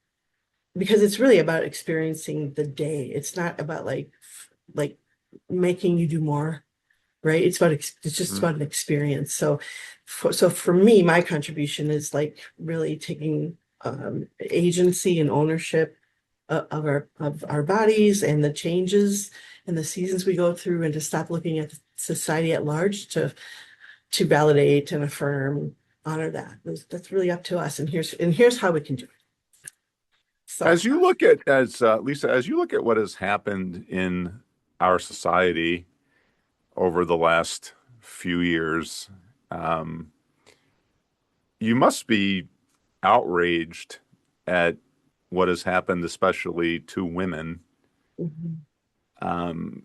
because it's really about experiencing the day. It's not about like making you do more, right? It's just Mhm. about an experience. So for me, my contribution is like really taking agency and ownership of our bodies and the changes and the seasons we go through, and to stop looking at society at large, to validate and affirm, honor that. That's really up to us. And here's how we can do it. So As you look at, as Lisa, as you look at what has happened in our society over the last few years, um, you must be outraged at what has happened, especially to women. mhm. Um,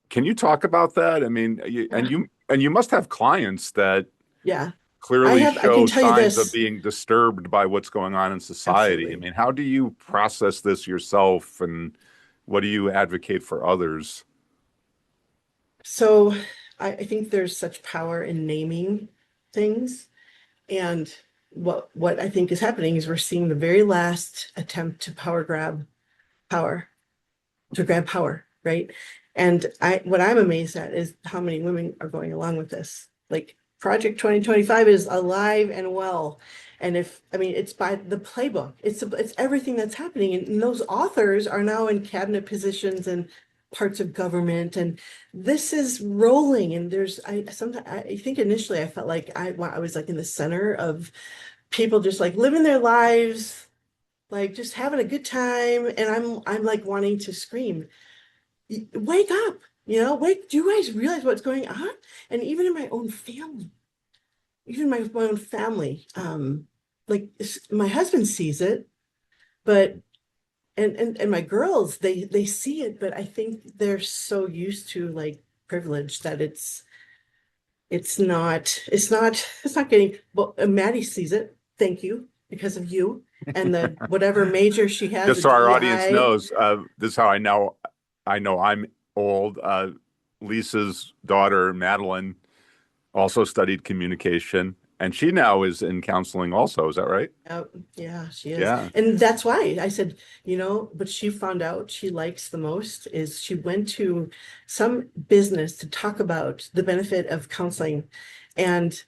can you talk about that? I mean, you must have clients that Yeah, clearly I can show tell you signs of this. being disturbed by what's going on in society. I Absolutely. mean, how do you process this yourself, and what do you advocate for others? So I think there's such power in naming things. And what I think is happening is we're seeing the very last attempt to power, grab power, right? And what I'm amazed at is how many women are going along with this. Like Project 2025 is alive and well. And if, I mean, it's by the playbook. It's everything that's happening. And those authors are now in cabinet positions and parts of government. And this is rolling. And I think initially I felt like I was like in the center of people just like living their lives, like just having a good time. And I'm like wanting to scream, wake up, wake, do you guys realize what's going on? And even in my own family, my own family, like my husband sees it, but and my girls, they see it, but I think they're so used to like privilege that it's not getting, well, Maddie sees it, thank you, because of you, and the whatever major she has, Just the so our audience DEI. knows, this is how I know I'm old. Lisa's daughter, Madeline, also studied communication, and she now is in counseling also. Is that right? Oh, yeah, she is. Yeah. And that's why I said, what she found out she likes the most is she went to some business to talk about the benefit of counseling. And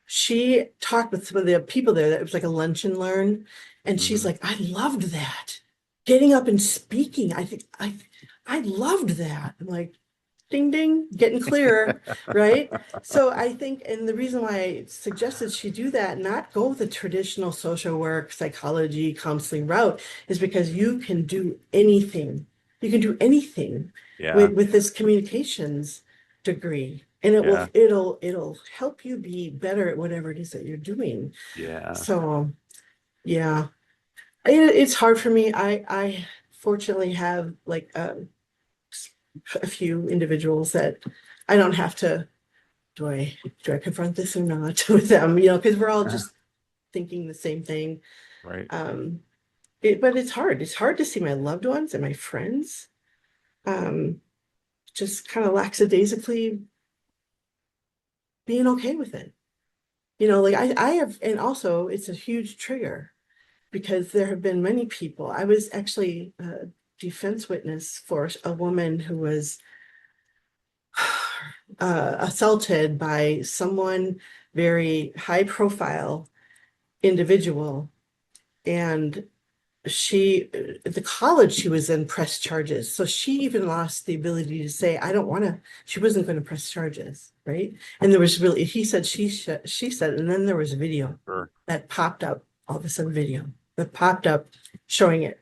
she talked with some of the people there, that it was like a lunch and learn. And she's Hmm. like, I loved that. Getting up and speaking. I loved that. I'm like, ding ding, getting clearer, right? So I think, and the reason why I suggested she do that, not go the traditional social work, psychology, counseling route, is because you can do anything. You can do anything Yeah. with this communications degree. And Yeah. it'll help you be better at whatever it is that you're doing. Yeah. So yeah, it's hard for me. I fortunately have like a few individuals that I don't have to, do I confront this or not with them, because we're all just thinking the same thing. Right. Um, but it's hard. It's hard to see my loved ones and my friends um, just kind of lackadaisically being okay with it. Like I have, and also it's a huge trigger because there have been many people. I was actually a defense witness for a woman who was assaulted by someone very high profile individual, and she at the college she was in pressed charges. So she even lost the ability to say, I don't want to, she wasn't going to press charges, right? And there was really, he said, she said, and then there was a video Sure. that popped up, all of a sudden video that popped up showing it.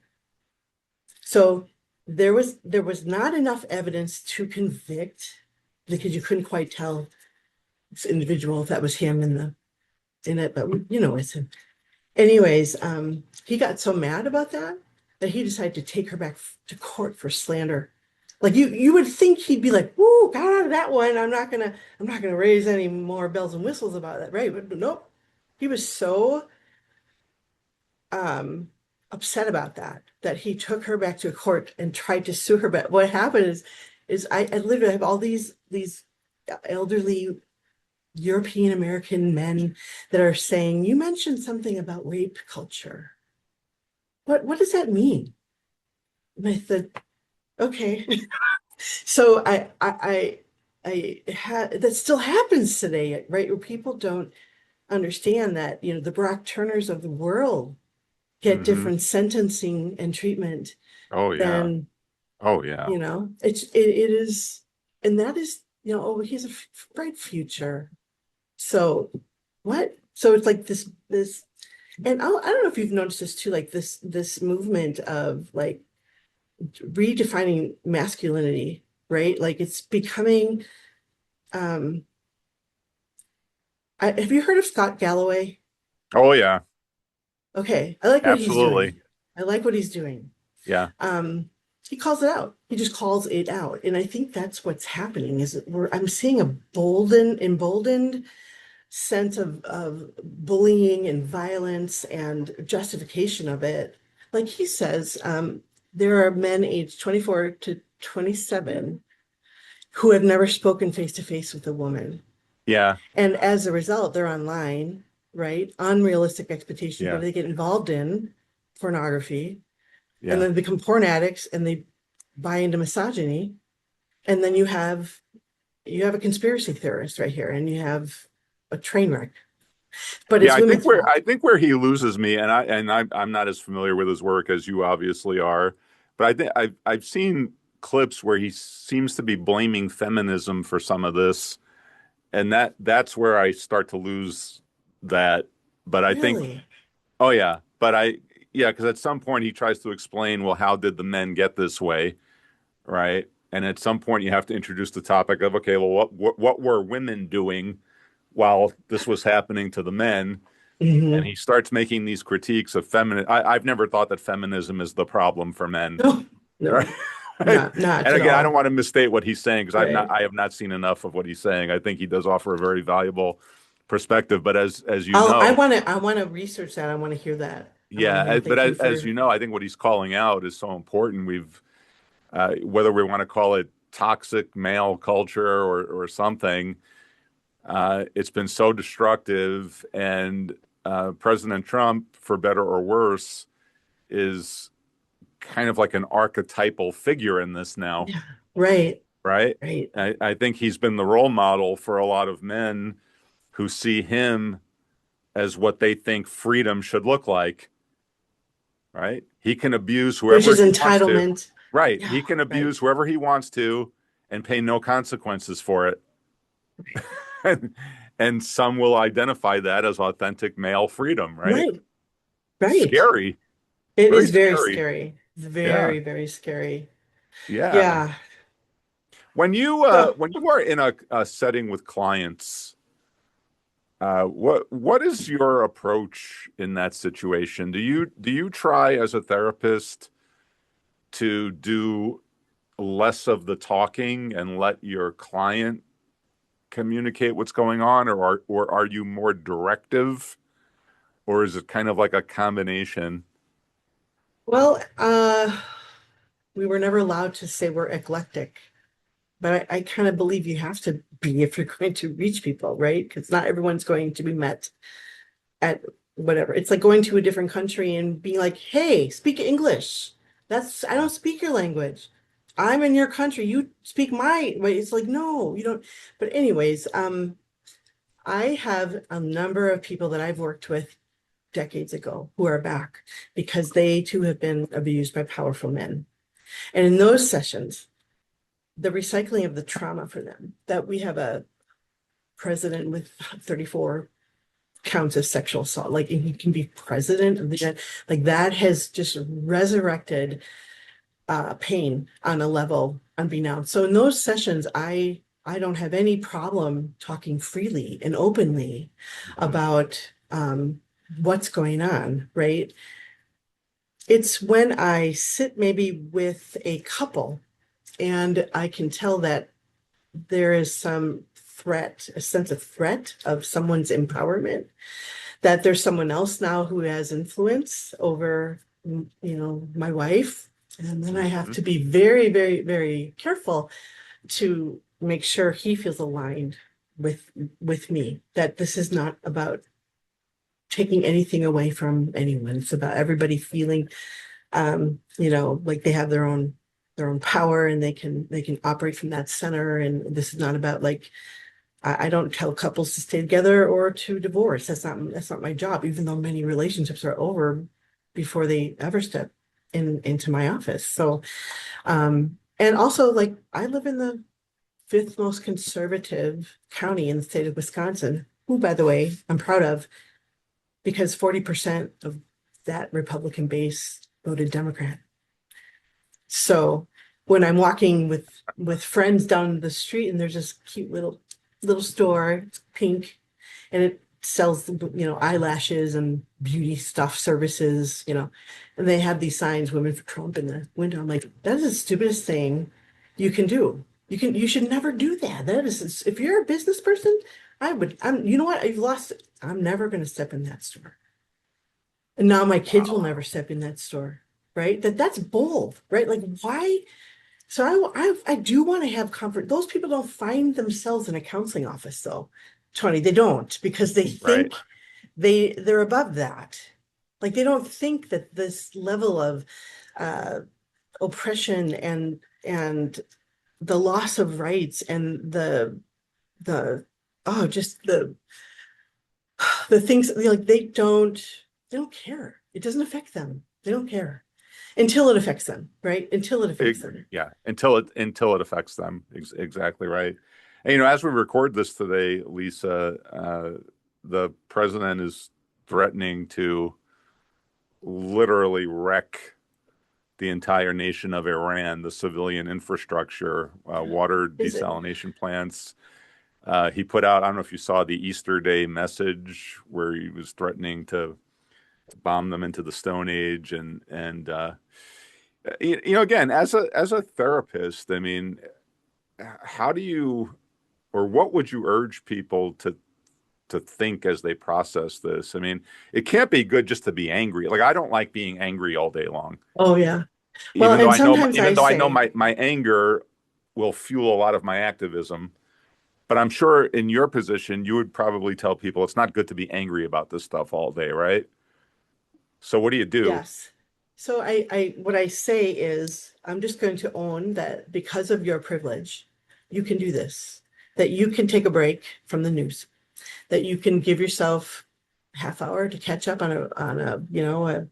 So there was not enough evidence to convict because you couldn't quite tell this individual if that was him in it, but it's him. Anyways, he got so mad about that he decided to take her back to court for slander. Like you would think he'd be like, "Whoo, got out of that one. I'm not gonna raise any more bells and whistles about that," right? But nope, he was so um upset about that he took her back to court and tried to sue her. But what happened is I literally have all these elderly European American men that are saying, you mentioned something about rape culture. What does that mean? And I said, okay. So that still happens today, right? Where people don't understand that, the Brock Turners of the world get Hmm. different sentencing and treatment Oh yeah. than, Oh yeah. it is, and that is, oh, he's a bright future. So what? So it's like this, and I don't know if you've noticed this too, like this movement of like redefining masculinity, right? Like it's becoming, um, have you heard of Scott Galloway? Oh yeah. Okay, I like what he's Absolutely. doing. I like what he's doing. Yeah. Um, he calls it out. He just calls it out. And I think that's what's happening is that I'm seeing a emboldened sense of bullying and violence and justification of it. Like he says, there are men aged 24 to 27 who have never spoken face to face with a woman. Yeah. And as a result, they're online, right? Unrealistic expectations. What Yeah. do they get involved in? Pornography. And Yeah. then become porn addicts and they buy into misogyny. And then you have a conspiracy theorist right here, and you have a train wreck. But Yeah, it's women's fault. I think where he loses me, and I'm not as familiar with his work as you obviously are, but I think I've seen clips where he seems to be blaming feminism for some of this, and that's where I start to lose that. But I think, Really? oh yeah, but yeah, because at some point he tries to explain, well, how did the men get this way, right? And at some point you have to introduce the topic of, okay, well, what were women doing while this was happening to the men? And Hmm. he starts making these critiques of feminine. I've never thought that feminism is the problem for men, No, right? no, not And at again, I don't all. want to misstate what he's saying because Right. I have not seen enough of what he's saying. I think he does offer a very valuable perspective. But as you I know, want to I want to research that. I want to hear that. I want to yeah, hear. but Thank you as you for. know, I think what he's calling out is so important. Whether we want to call it toxic male culture or something, it's been so destructive. And President Trump, for better or worse, is kind of like an archetypal figure in this now, Yeah. Right. right? Right. I think he's been the role model for a lot of men who see him as what they think freedom should look like, right? He can abuse Which whoever is he wants to, entitlement. right? Yeah. He can Right. abuse whoever he wants to and pay no consequences for it. and, and some will identify that as authentic male freedom, right? Right. Right. Scary, It very is very scary. scary. It's Yeah, very, very scary. yeah. Yeah. So When you are in a setting with clients, what is your approach in that situation? Do you try as a therapist to do less of the talking and let your client communicate what's going on, or are you more directive, or is it kind of like a combination? well, we were never allowed to say we're eclectic, but I kind of believe you have to be if you're going to reach people, right? Because not everyone's going to be met at whatever. It's like going to a different country and being like, hey, speak English. I Yeah. don't speak your language. I'm in your country. You speak my way. It's like, no, you don't. But anyways, I have a number of people that I've worked with decades ago who are back because they too have been abused by powerful men. And in those sessions, the recycling of the trauma for them, that we have a president with 34 counts of sexual assault, like he can be president of the, like that has just resurrected pain on a level unbeknownst. So in those sessions, I don't have any problem talking freely and openly Mhm. about what's going on, right? It's when I sit maybe with a couple and I can tell that there is some threat, a sense of threat of someone's empowerment, that there's someone else now who has influence over, my wife. And then I have Mhm. to be very, very, very careful to make sure he feels aligned with me, that this is not about taking anything away from anyone. It's about everybody feeling like they have their own power and they can operate from that center. And this is not about like I don't tell couples to stay together or to divorce. That's not my job, even though many relationships are over before they ever step into my office. So and also like I live in the fifth most conservative county in the state of Wisconsin, who, by the way, I'm proud of because 40% of that Republican base voted Democrat. So when I'm walking with friends down the street and there's this cute little store, it's pink, and it sells eyelashes and beauty stuff services, and they have these signs, "Women for Trump" in the window. I'm like, that is the stupidest thing you can do. You should never do that. That is, if you're a business person, you know what? I've lost it. I'm never going to step in that store. And now my kids will Wow. never step in that store, right? That's bold, right? Like why? So I do want to have comfort. Those people don't find themselves in a counseling office though, Tony. They don't because they Right. think they're above that. Like they don't think that this level of uh, oppression and the loss of rights and the oh just the things like they don't care. It doesn't affect them. They don't care until it affects them, right? Until it affects them. Yeah, until it affects them. Exactly right. And as we record this today, Lisa, the president is threatening to literally wreck the entire nation of Iran, the civilian infrastructure, water Is it? desalination plants. He put out, I don't know if you saw the Easter Day message where he was threatening to bomb them into the Stone Age, and again, as a therapist, I mean, how do you, or what would you urge people to think as they process this? I mean, it can't be good just to be angry. Like I don't like being angry all day long, Oh yeah. Well, even though and I know sometimes I say, my anger will fuel a lot of my activism. But I'm sure in your position, you would probably tell people it's not good to be angry about this stuff all day, right? So what do you do? yes. So I what I say is I'm just going to own that because of your privilege, you can do this, that you can take a break from the news, that you can give yourself a half hour to catch up on a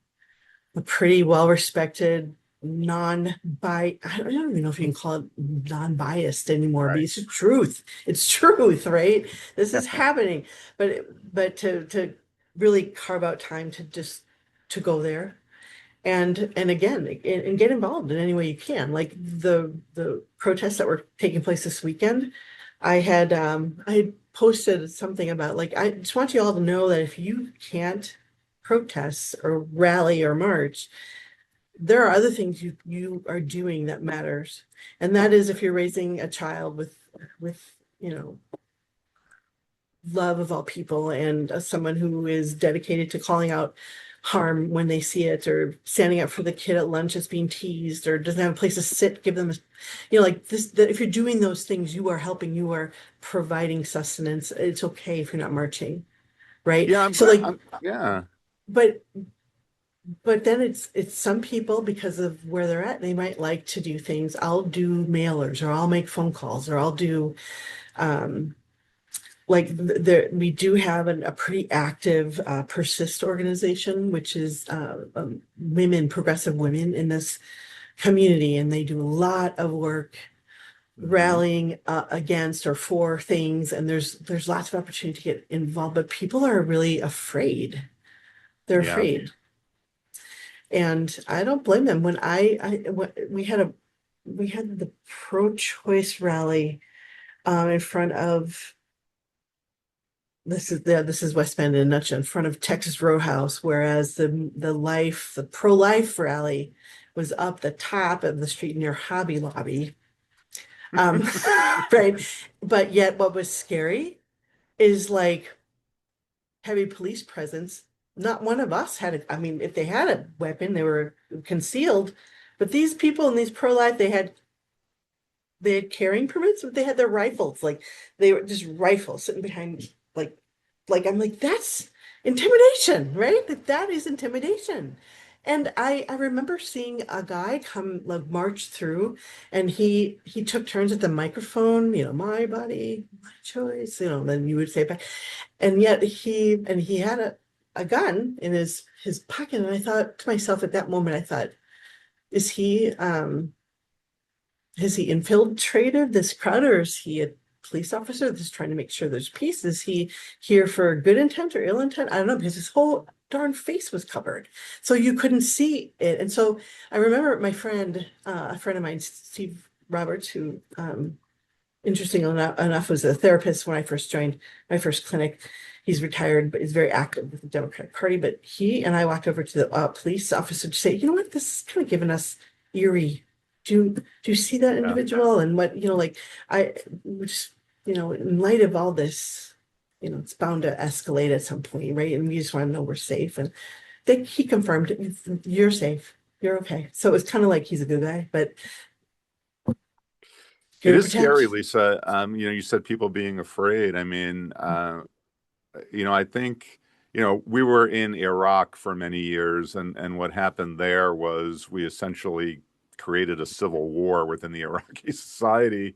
pretty well-respected, I don't even know if you can call it non-biased anymore, but Right. it's the truth. It's truth, right? This is happening. But to really carve out time to just to go there and again and get involved in any way you can. Like the protests that were taking place this weekend, I had posted something about like I just want you all to know that if you can't protest or rally or march, there are other things you are doing that matters. And that is if you're raising a child with love of all people and someone who is dedicated to calling out harm when they see it, or standing up for the kid at lunch that's being teased or doesn't have a place to sit, give them like this, that if you're doing those things, you are helping, you are providing sustenance. It's okay if you're not marching, right? Yeah, I'm So glad. like, Yeah, but then it's some people, because of where they're at, they might like to do things. I'll do mailers or I'll make phone calls or I'll do um like there we do have a pretty active Persist organization, which is women, progressive women in this community, and they do a lot of work Hmm. rallying against or for things, and there's lots of opportunity to get involved, but people are really afraid. They're Yeah. afraid, and I don't blame them. When we had the pro-choice rally in front of this is West Bend in a nutshell, in front of Texas Roadhouse, whereas the pro-life rally was up the top of the street near Hobby Lobby. Um, right. But yet what was scary is like heavy police presence. Not one of us had I mean, if they had a weapon, they were concealed. But these people in these pro-life, they had carrying permits, but they had their rifles. Like they were just rifles sitting behind like I'm like, that's intimidation, right? That is intimidation. And I remember seeing a guy come like march through, and he took turns at the microphone, my body, my choice, then you would say back. And yet he had a gun in his pocket. And I thought to myself at that moment, I thought, is he has he infiltrated this crowd, or is he a police officer that's trying to make sure there's peace? Is he here for good intent or ill intent? I don't know, because his whole darn face was covered. So you couldn't see it. And so I remember a friend of mine, Steve Roberts, who interesting enough was a therapist when I first joined my first clinic. He's retired, but he's very active with the Democratic Party. But he and I walked over to the police officer to say, you know what, this is kind of giving us eerie. Do you see that Yeah. individual? And what, like I just, in light of all this, it's bound to escalate at some point, right? And we just want to know we're safe. And he confirmed you're safe. You're okay. So it was kind of like he's a good guy, but here It to is scary, protect. Lisa. You said people being afraid. I mean, I think, we were in Iraq for many years, and what happened there was we essentially created a civil war within the Iraqi society.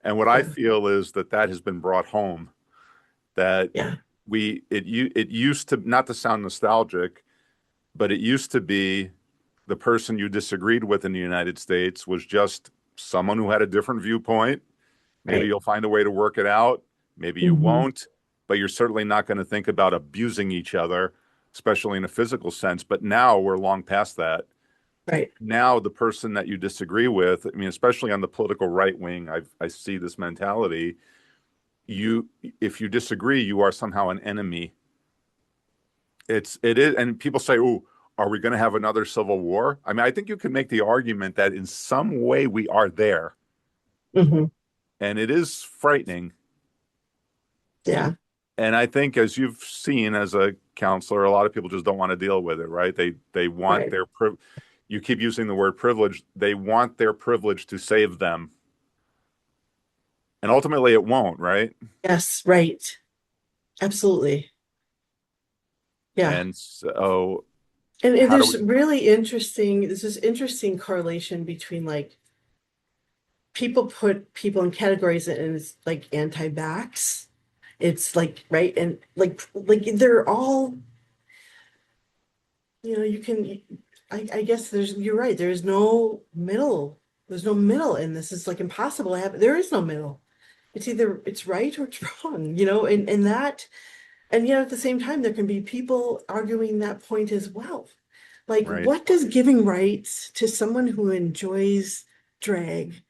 And what I Yeah. feel is that has been brought home. That Yeah. it used to, not to sound nostalgic, but it used to be the person you disagreed with in the United States was just someone who had a different viewpoint. Maybe Right. you'll find a way to work it out. Maybe you Hmm. won't, but you're certainly not going to think about abusing each other, especially in a physical sense. But now we're long past that. Right. Now, the person that you disagree with, I mean, especially on the political right wing, I see this mentality. If you disagree, you are somehow an enemy. It is, and people say, "Oh, are we going to have another civil war?" I mean, I think you can make the argument that in some way we are there, Hmm. and it is frightening. Yeah. And I think, as you've seen as a counselor, a lot of people just don't want to deal with it, right? They want Right. their you keep using the word privilege. They want their privilege to save them, and ultimately it won't, right? Yes. Right. Absolutely. Yeah. And so, And how do there's we? really there's this interesting correlation between like people put people in categories, and it's like anti-vax. It's like, right. And like they're all, you can, I guess you're right. There's no middle in this. It's like impossible to have. There is no middle. It's right or it's wrong, and that. And yet at the same time, there can be people arguing that point as well. Like, Right, what does giving rights to someone who enjoys drag,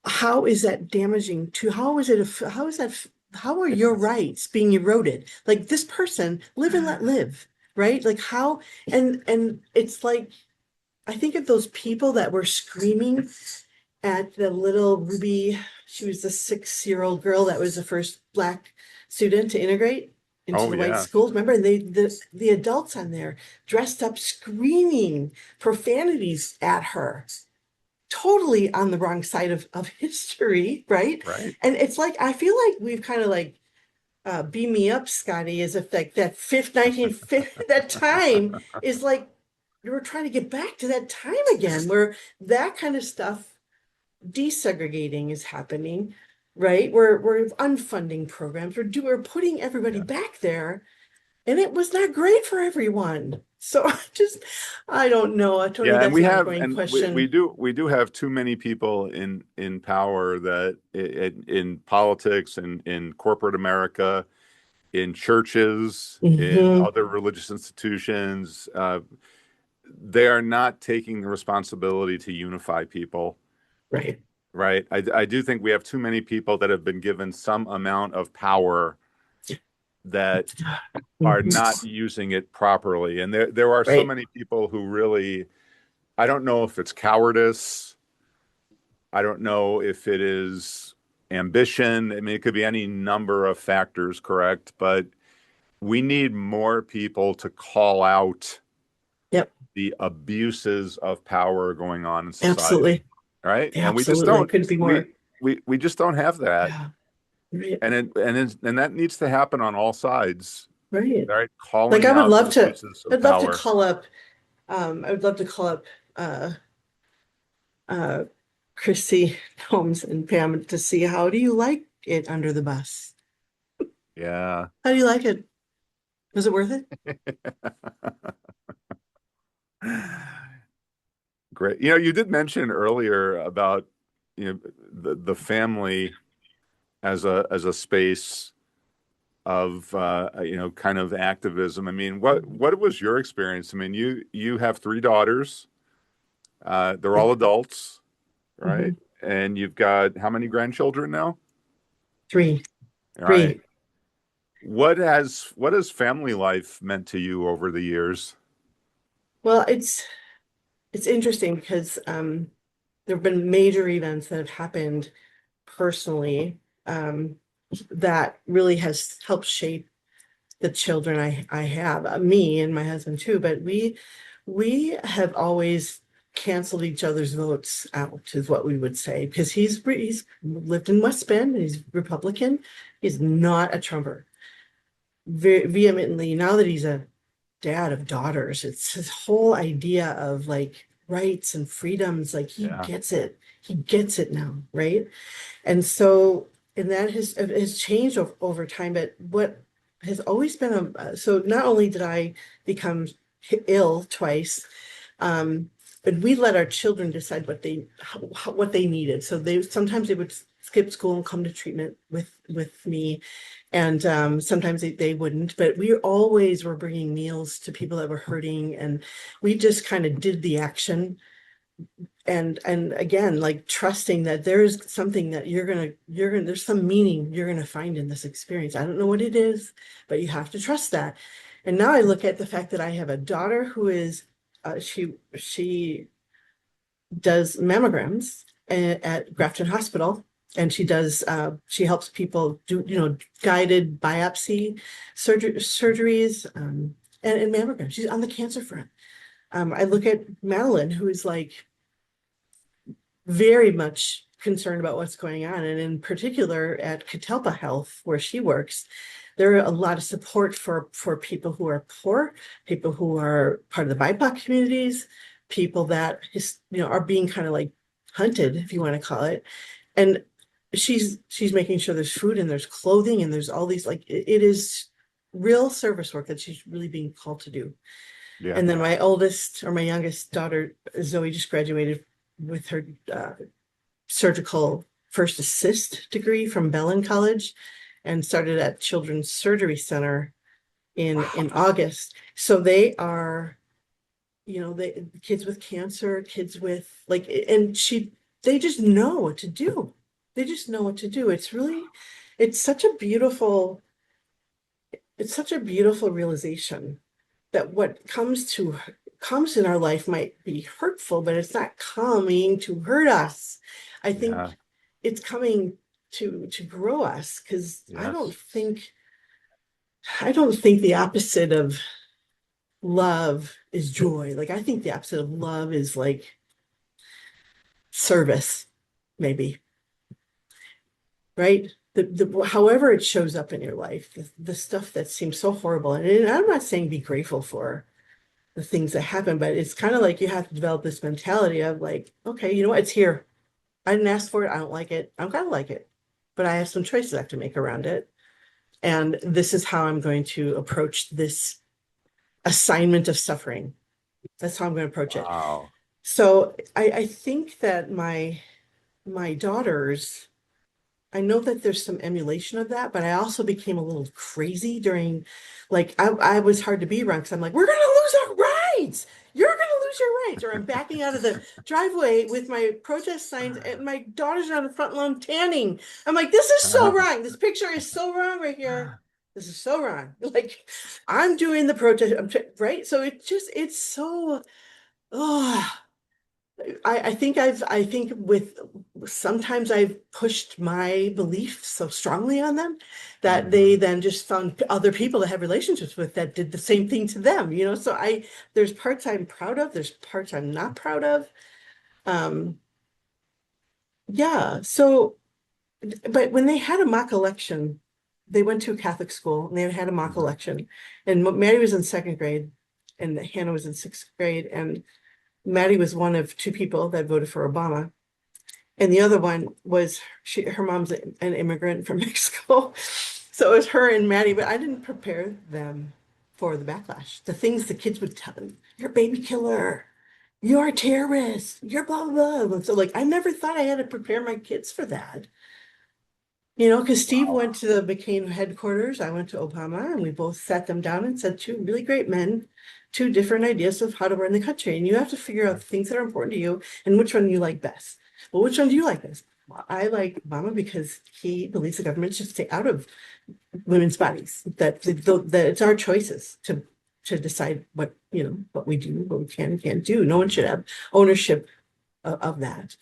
how is that damaging to, how is that, how are your rights being eroded? Like this person, live and let live, right? Like how, and it's like, I think of those people that were screaming at the little Ruby. She was the 6-year-old girl that was the first Black student to integrate into oh the white yeah, schools. Remember, and the adults on there dressed up, screaming profanities at her, totally on the wrong side of history, right? right. And it's like I feel like we've kind of like beam me up, Scotty, as if like that fifth 1950 that time is like we're trying to get back to that time again where that kind of stuff desegregating is happening. right? We're unfunding programs. We're putting everybody Yeah. back there, and it was not great for everyone. So I don't know, Tony. Yeah, and That's we an have, ongoing and we question. do have too many people in power that in politics and in corporate America, in churches, in Hmm. other religious institutions, they are not taking the responsibility to unify people, Right. right? I do think we have too many people that have been given some amount of power that are Mhm. not using it properly, and there are so Right. many people who really, I don't know if it's cowardice. I don't know if it is ambition. I mean, it could be any number of factors, correct? But we need more people to call out Yep. the abuses of power going on in society, Absolutely. right? And we just Absolutely. don't Couldn't be more. we just don't have that. Yeah. Right. And that needs to happen on all sides, Right. right? Like Calling out the abuses of I'd love to power. call up, I would love to call up uh uh Chrissy Holmes and Pam to see how do you like it under the bus? Yeah. How do you like it? Was it worth it? Great. You know, you did mention earlier about, the family as a space of kind of activism. I mean, what was your experience? I mean, you have three daughters. They're Yeah. all adults, right? Hmm. And you've got how many grandchildren now? Three. All right. Three. What has family life meant to you over the years? Well, it's interesting because there have been major events that have happened personally, that really has helped shape the children I have, me and my husband too, but we have always canceled each other's votes out, is what we would say, because he's lived in West Bend, and he's Republican. He's not a Trumper. Vehemently, now that he's a dad of daughters, it's his whole idea of like rights and freedoms, like he Yeah. gets it. He gets it now, right? And so, and that has changed over time. But what has always been so not only did I become ill twice, um, but we let our children decide what they needed. So sometimes they would skip school and come to treatment with me, and sometimes they wouldn't. But we always were bringing meals to people that were hurting, and we just kind of did the action, and again, like trusting that there's something that you're gonna there's some meaning you're gonna find in this experience. I don't know what it is, but you have to trust that. And now I look at the fact that I have a daughter who is she does mammograms at Grafton Hospital, and she helps people do guided biopsy surgeries, and mammograms. She's on the cancer front. I look at Madeline, who is like very much concerned about what's going on. And in particular at Catalpa Health, where she works, there are a lot of support for people who are poor, people who are part of the BIPOC communities, people that are being kind of like hunted, if you want to call it. And she's making sure there's food and there's clothing and there's all these, like it is real service work that she's really being called to do. Yeah. And then my oldest, or my youngest daughter, Zoe, just graduated with her surgical first assist degree from Bellin College, and started at Children's Surgery Center in Wow. August. So they are, they kids with cancer, kids with like, and they just know what to do. They just know what to do. It's such a beautiful, it's such a beautiful realization that what comes in our life might be hurtful, but it's not coming to hurt us. I think Yeah. it's coming to grow us, because Yes. I don't think the opposite of love is joy. Like I think the opposite of love is like service, maybe, right? However it shows up in your life, the stuff that seems so horrible. And I'm not saying be grateful for the things that happen, but it's kind of like you have to develop this mentality of like, okay, you know what, it's here. I didn't ask for it. I don't like it. I'm gonna like it. but I have some choices I have to make around it. And this is how I'm going to approach this assignment of suffering. That's how I'm going to approach it. Wow. So I think that my daughters, I know that there's some emulation of that, but I also became a little crazy during, like, I was hard to be around because I'm like, we're gonna lose our rights. You're gonna lose your rights. Or I'm backing out of the driveway with my protest signs, and my daughters are on the front lawn tanning. I'm like, this is so wrong. This picture is so wrong right here. This is so wrong. Like, I'm doing the protest, right? So it's so, oh, I think with sometimes I've pushed my beliefs so strongly on them that they Mhm. then just found other people to have relationships with that did the same thing to them, you know. So there's parts I'm proud of, there's parts I'm not proud of. Um, yeah. So, but when they had a mock election, they went to a Catholic school and they had a mock Mhm. election, and Mary was in second grade, and Hannah was in sixth grade, and Maddie was one of two people that voted for Obama. And the other one was her mom's an immigrant from Mexico. So it was her and Maddie, but I didn't prepare them for the backlash. The things the kids would tell them, you're a baby killer, you're a terrorist, you're blah, blah, blah. So like I never thought I had to prepare my kids for that. You know, because Steve Wow. went to the McCain headquarters, I went to Obama, and we both sat them down and said two really great men, two different ideas of how to run the country. And you have to figure out the things that are important to you and which one you like best. Well, which one do you like best? Well, I like Obama because he believes the government should stay out of women's bodies, that it's our choices to decide what, you know, what we do, what we can and can't do. No one should have ownership of that.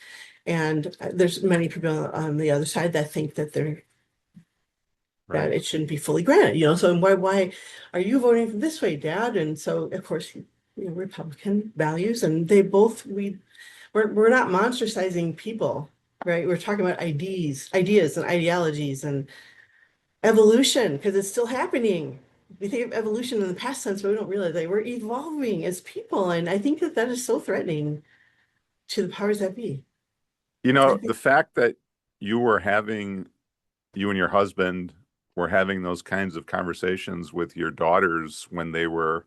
And there's many people on the other side that think that Right. it shouldn't be fully granted, you know. So why are you voting this way, Dad? And so of course, you know, Republican values, and they both we're not monstricizing people, right? We're talking about ideas and ideologies and evolution because it's still happening. We think of evolution in the past tense, but we don't realize that we're evolving as people, and I think that that is so threatening to the powers that be. You I know, the think. fact that you were having, you and your husband were having those kinds of conversations with your daughters when they were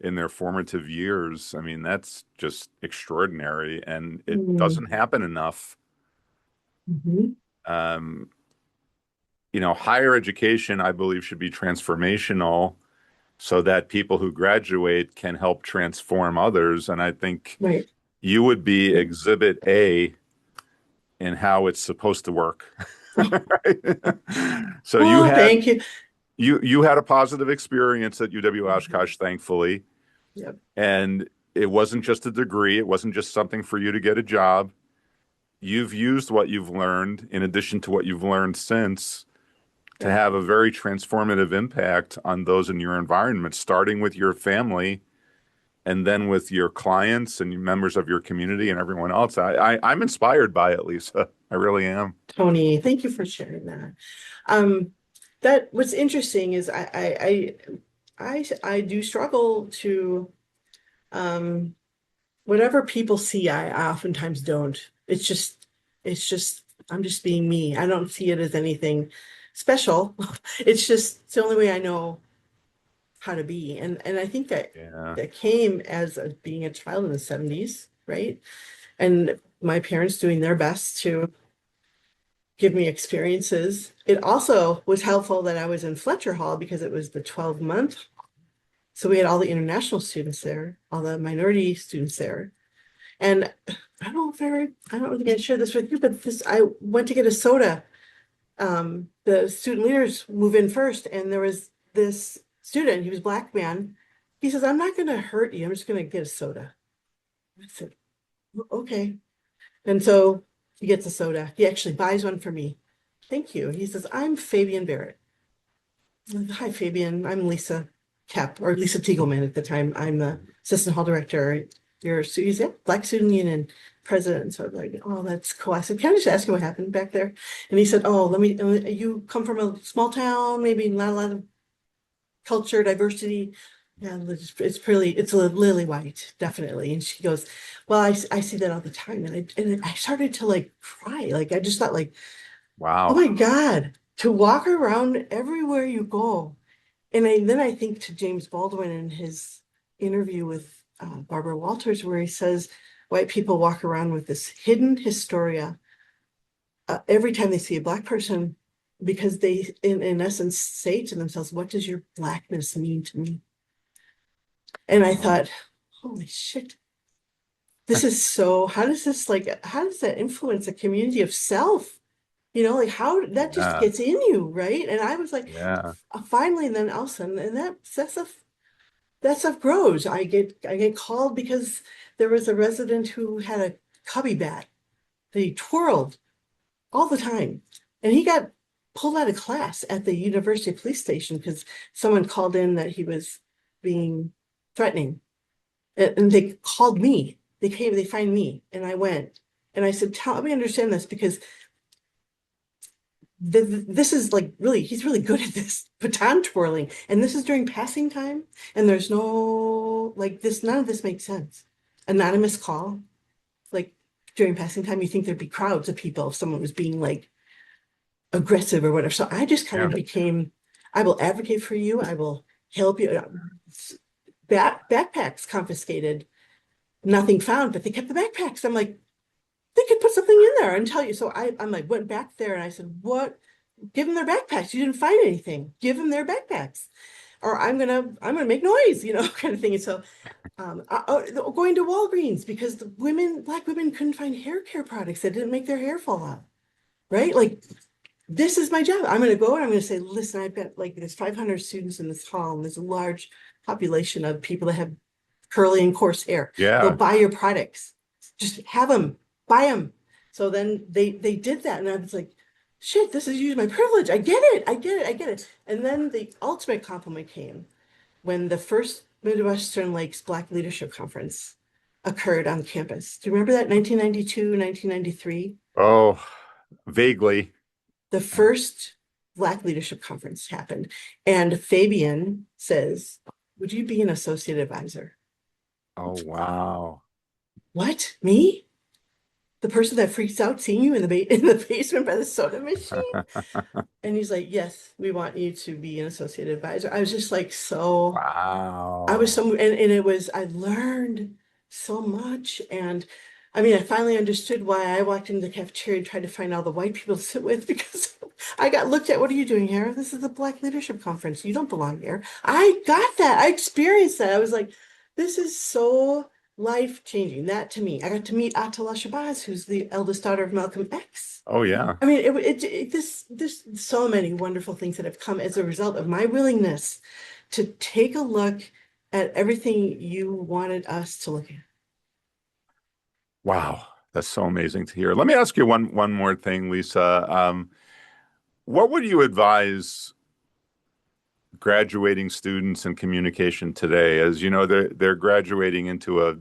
in their formative years, I mean, that's just extraordinary. And it Mm, doesn't happen enough. mhm. Um, you know, higher education, I believe, should be transformational so that people who graduate can help transform others. And I think Right. you would be exhibit A in how it's supposed to work. Right? So Oh, thank you. you had a positive experience at UW Mhm. Oshkosh, thankfully, Yep. and it wasn't just a degree, it wasn't just something for you to get a job. You've used what you've learned in addition to what you've learned since to Yep. have a very transformative impact on those in your environment, starting with your family and then with your clients and members of your community and everyone else. I'm inspired by it, Lisa. I really am. Tony, thank you for sharing that. Um, that what's interesting is I do struggle to um whatever people see, I oftentimes don't. It's just I'm just being me. I don't see it as anything special. It's the only way I know how to be. And I think that Yeah. that came as being a child in the 70s, right? And my parents doing their best to give me experiences. It also was helpful that I was in Fletcher Hall because it was the 12-month. So we had all the international students there, all the minority students there. And I don't really get to share this with you, but I went to get a soda. The student leaders move in first, and there was this student, he was a black man. He says, I'm not going to hurt you. I'm just going to get a soda. I said, okay. And so he gets a soda. He actually buys one for me. Thank you. He says, I'm Fabian Barrett. Hi, Fabian. I'm Lisa Koepp, or Lisa Tiegelman at the time. I'm the assistant hall director. He's Black Student Union president. So I'm like, oh, that's cool. I said, can I just ask you what happened back there? And he said, oh, you come from a small town, maybe not a lot of culture, diversity. Yeah, it's a lily white, definitely. And she goes, well, I see that all the time. And I started to like cry. Like, I just thought like, Oh Wow. my God, to walk around everywhere you go. Then I think to James Baldwin in his interview with Barbara Walters, where he says white people walk around with this hidden hysteria every time they see a black person, because they, in essence, say to themselves, "What does your blackness mean to me?" And I Uh-huh. thought, holy shit, this is so, how does this like, how does that influence a community of self? Like how that just Yeah. gets in you, right? And I was like, Yeah. finally, and then all of a sudden, and that stuff grows. I get called because there was a resident who had a cubby bat that he twirled all the time. And he got pulled out of class at the university police station because someone called in that he was being threatening. And they called me. They find me, and I went. And I said, help me understand this, because this is like really, he's really good at this baton twirling. And this is during passing time. And there's no, like this, none of this makes sense. Anonymous call, like during passing time, you think there'd be crowds of people if someone was being like aggressive or whatever. So I just kind Yeah. of became, I will advocate for you. I will help you. Backpacks confiscated, nothing found, but they kept the backpacks. I'm like, they could put something in there and tell you. So I'm like, went back there and I said, what? Give them their backpacks. You didn't find anything. Give them their backpacks, or I'm gonna make noise, kind of thing. And so, going to Walgreens because black women couldn't find hair care products that didn't make their hair fall out, right? Like this is my job. I'm going to go and I'm going to say, listen, I've got like there's 500 students in this hall, and there's a large population of people that have curly and coarse hair. They'll Yeah. buy your products. Just have them, buy them. So then they did that, and I was like, shit, this is using my privilege. I get it. I get it. I get it. And then the ultimate compliment came when the first Midwestern Lakes Black Leadership Conference occurred on campus. Do you remember that 1992, 1993? Oh, vaguely. The first Black Leadership Conference happened. And Fabian says, would you be an associate advisor? Oh, wow. What? Me? The person that freaks out seeing you in the basement by the soda machine? And he's like, yes, we want you to be an associate advisor. I was just like, I was Wow. so, and I learned so much. And I mean, I finally understood why I walked into the cafeteria and tried to find all the white people to sit with, because I got looked at. What are you doing here? This is the Black Leadership Conference. You don't belong here. I got that. I experienced that. I was like, this is so life changing. That to me, I got to meet Atala Shabazz, who's the eldest daughter of Malcolm X. Oh, yeah. I mean, there's so many wonderful things that have come as a result of my willingness to take a look at everything you wanted us to look at. Wow. That's so amazing to hear. Let me ask you one more thing, Lisa. What would you advise graduating students in communication today? As you know, they're graduating into a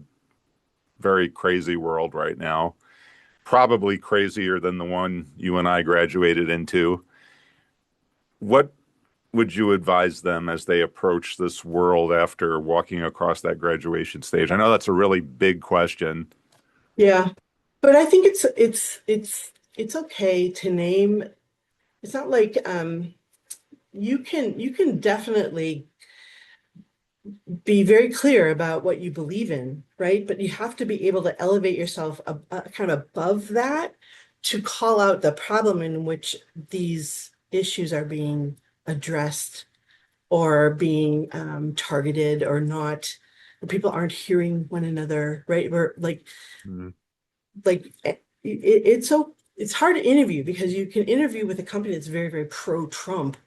very crazy world right now, probably crazier than the one you and I graduated into. What would you advise them as they approach this world after walking across that graduation stage? I know that's a really big question. Yeah. But I think it's okay to name. It's not like you can definitely be very clear about what you believe in, right? But you have to be able to elevate yourself kind of above that to call out the problem in which these issues are being addressed or being targeted or not. People aren't hearing one another, right? We're Mm, it's hard to interview because you can interview with a company that's very, very pro-Trump,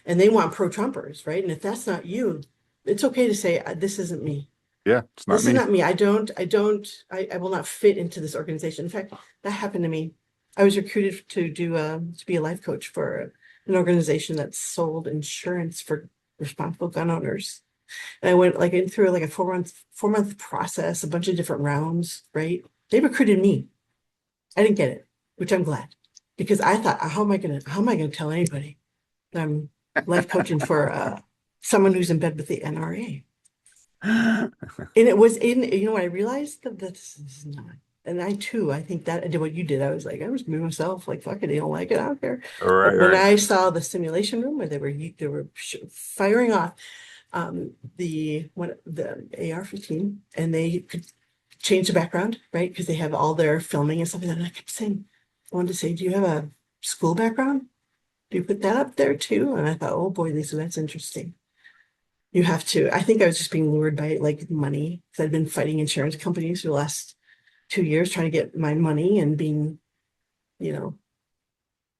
and they want pro-Trumpers, right? And if that's not you, it's okay to say, this isn't me. yeah, it's not This is me. not me. I will not fit into this organization. In fact, that happened to me. I was recruited to be a life coach for an organization that sold insurance for responsible gun owners. And I went like in through like a four month process, a bunch of different rounds, right? They recruited me. I didn't get it, which I'm glad, because I thought, how am I gonna tell anybody that I'm life coaching for someone who's in bed with the NRA? And it was in, what I realized, that this is not. and I too, I think that I did what you did. I was like, I was me myself, like, fuck it, they don't like it, I don't care. Right, But when right. I saw the simulation room where they were firing off the AR-15, and they could change the background, right? Because they have all their filming and stuff like that. And I kept saying, I wanted to say, do you have a school background? Do you put that up there too? And I thought, oh boy, Lisa, that's interesting. You have to. I think I was just being lured by like money because I'd been fighting insurance companies for the last 2 years trying to get my money and being, you know,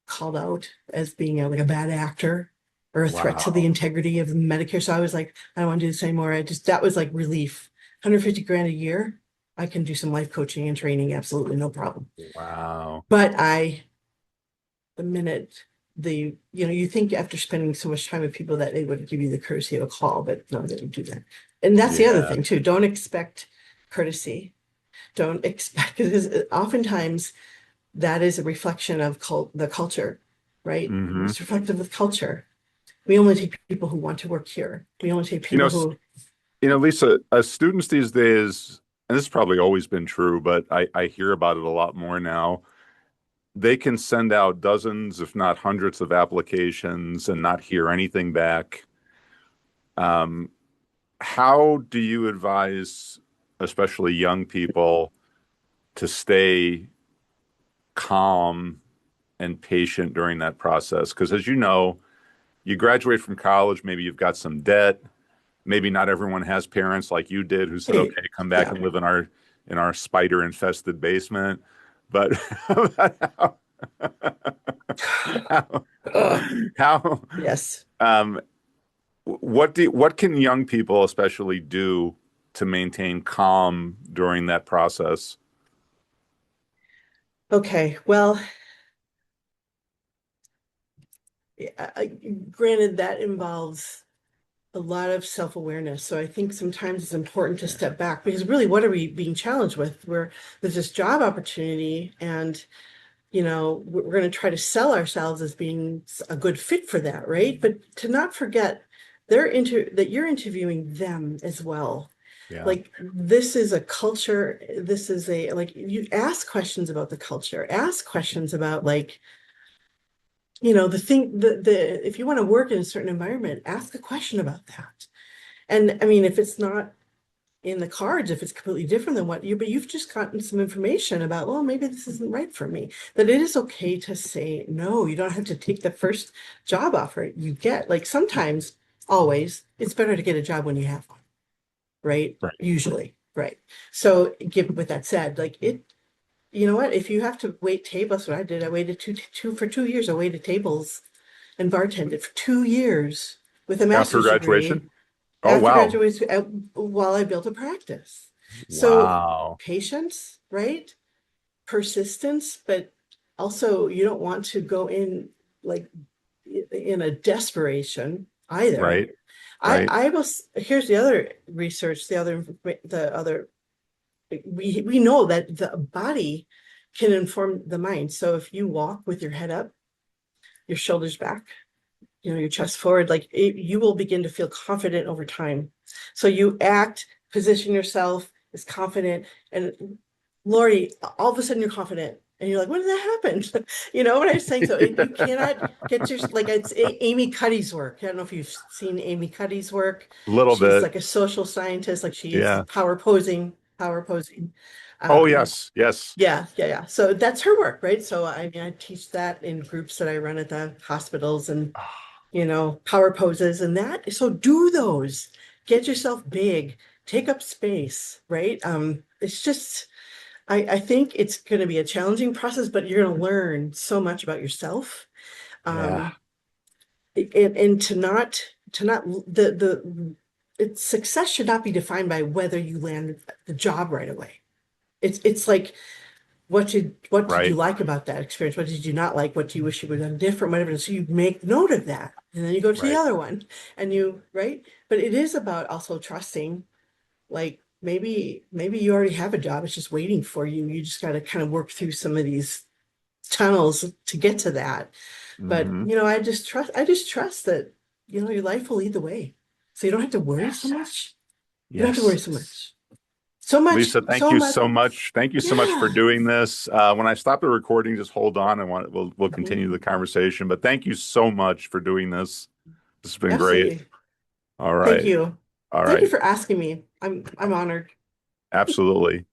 called out as being like a bad actor or a threat to the Wow. integrity of Medicare. So I was like, I don't want to do this anymore. That was like relief. 150 grand a year. I can do some life coaching and training. Absolutely no problem. Wow. But the minute you think after spending so much time with people that they would give you the courtesy of a call, but no, they don't do that. And that's the other Yeah. thing too. Don't expect courtesy. Don't expect, because oftentimes that is a reflection of the culture, right? Hmm. It's reflective of culture. We only take people who want to work here. We only take You know, people who, Lisa, students these days, and this has probably always been true, but I hear about it a lot more now. They can send out dozens, if not hundreds, of applications and not hear anything back. Um, how do you advise, especially young people, to stay calm and patient during that process? Because as you know, you graduate from college, maybe you've got some debt. Maybe not everyone has parents like you did who said, hey, "Okay, come back yeah. and live in our spider infested basement." But how, Ugh, how yes. um, what can young people especially do to maintain calm during that process? Okay. Well, granted, that involves a lot of self-awareness. So I think sometimes it's important to Yeah. step back because really, what are we being challenged with? There's this job opportunity, and we're going to try to sell ourselves as being a good fit for that, right? But to not forget that you're interviewing them as well. Yeah. Like this is a culture, this is a like you ask questions about the culture, ask questions about like, the thing the if you want to work in a certain environment, ask a question about that. And I mean, if it's not in the cards, if it's completely different than but you've just gotten some information about, well, maybe this isn't right for me, that it is okay to say no. You don't have to take the first job offer you get. Like sometimes, always, it's better to get a job when you have one, right? Right. Usually, right. So, given with that said, like you know what? If you have to wait tables, what I did, I waited for 2 years. I waited tables and bartended for 2 years with a After master's degree graduation? Oh, after wow. graduation while I built a practice. So Wow. patience, right? Persistence, but also you don't want to go in like in a desperation either. Right. Right. I was Here's the other research, the other we know that the body can inform the mind. So if you walk with your head up, your shoulders back, your chest forward, you will begin to feel confident over time. So you position yourself as confident, and Lori, all of a sudden you're confident. And you're like, when did that happen? You know what I'm saying? So you cannot like it's Amy Cuddy's work. I don't know if you've seen Amy Cuddy's work. A little She's bit. like a social scientist. Like she uses Yeah. power posing. Oh, Um, yes. Yes. yeah, yeah, yeah. So that's her work, right? So I mean, I teach that in groups that I run at the hospitals, and power poses and that. So do those. Get yourself big, take up space, right? It's just I think it's going to be a challenging process, but you're going to learn so much about yourself. Yeah. Um, and to not success should not be defined by whether you land the job right away. It's like what did you Right. like about that experience? What did you not like? What do you wish you would have done different? Whatever. So you make note of that. And then you go to the Right. other one right? But it is about also trusting, like maybe you already have a job. It's just waiting for you. You just got to kind of work through some of these tunnels to get to that. But Hmm. I just trust that, your life will lead the way. So you don't have to worry so Yes. much. You don't have to worry Yes. so much. Lisa, thank so you much. so much. Thank you so much for Yeah. doing this. When I stop the recording, just hold on. We'll continue Mhm. the conversation. But thank you so much for doing this. This has been great. Absolutely. All Thank right. you. All Thank you right. for asking me. I'm honored. Absolutely.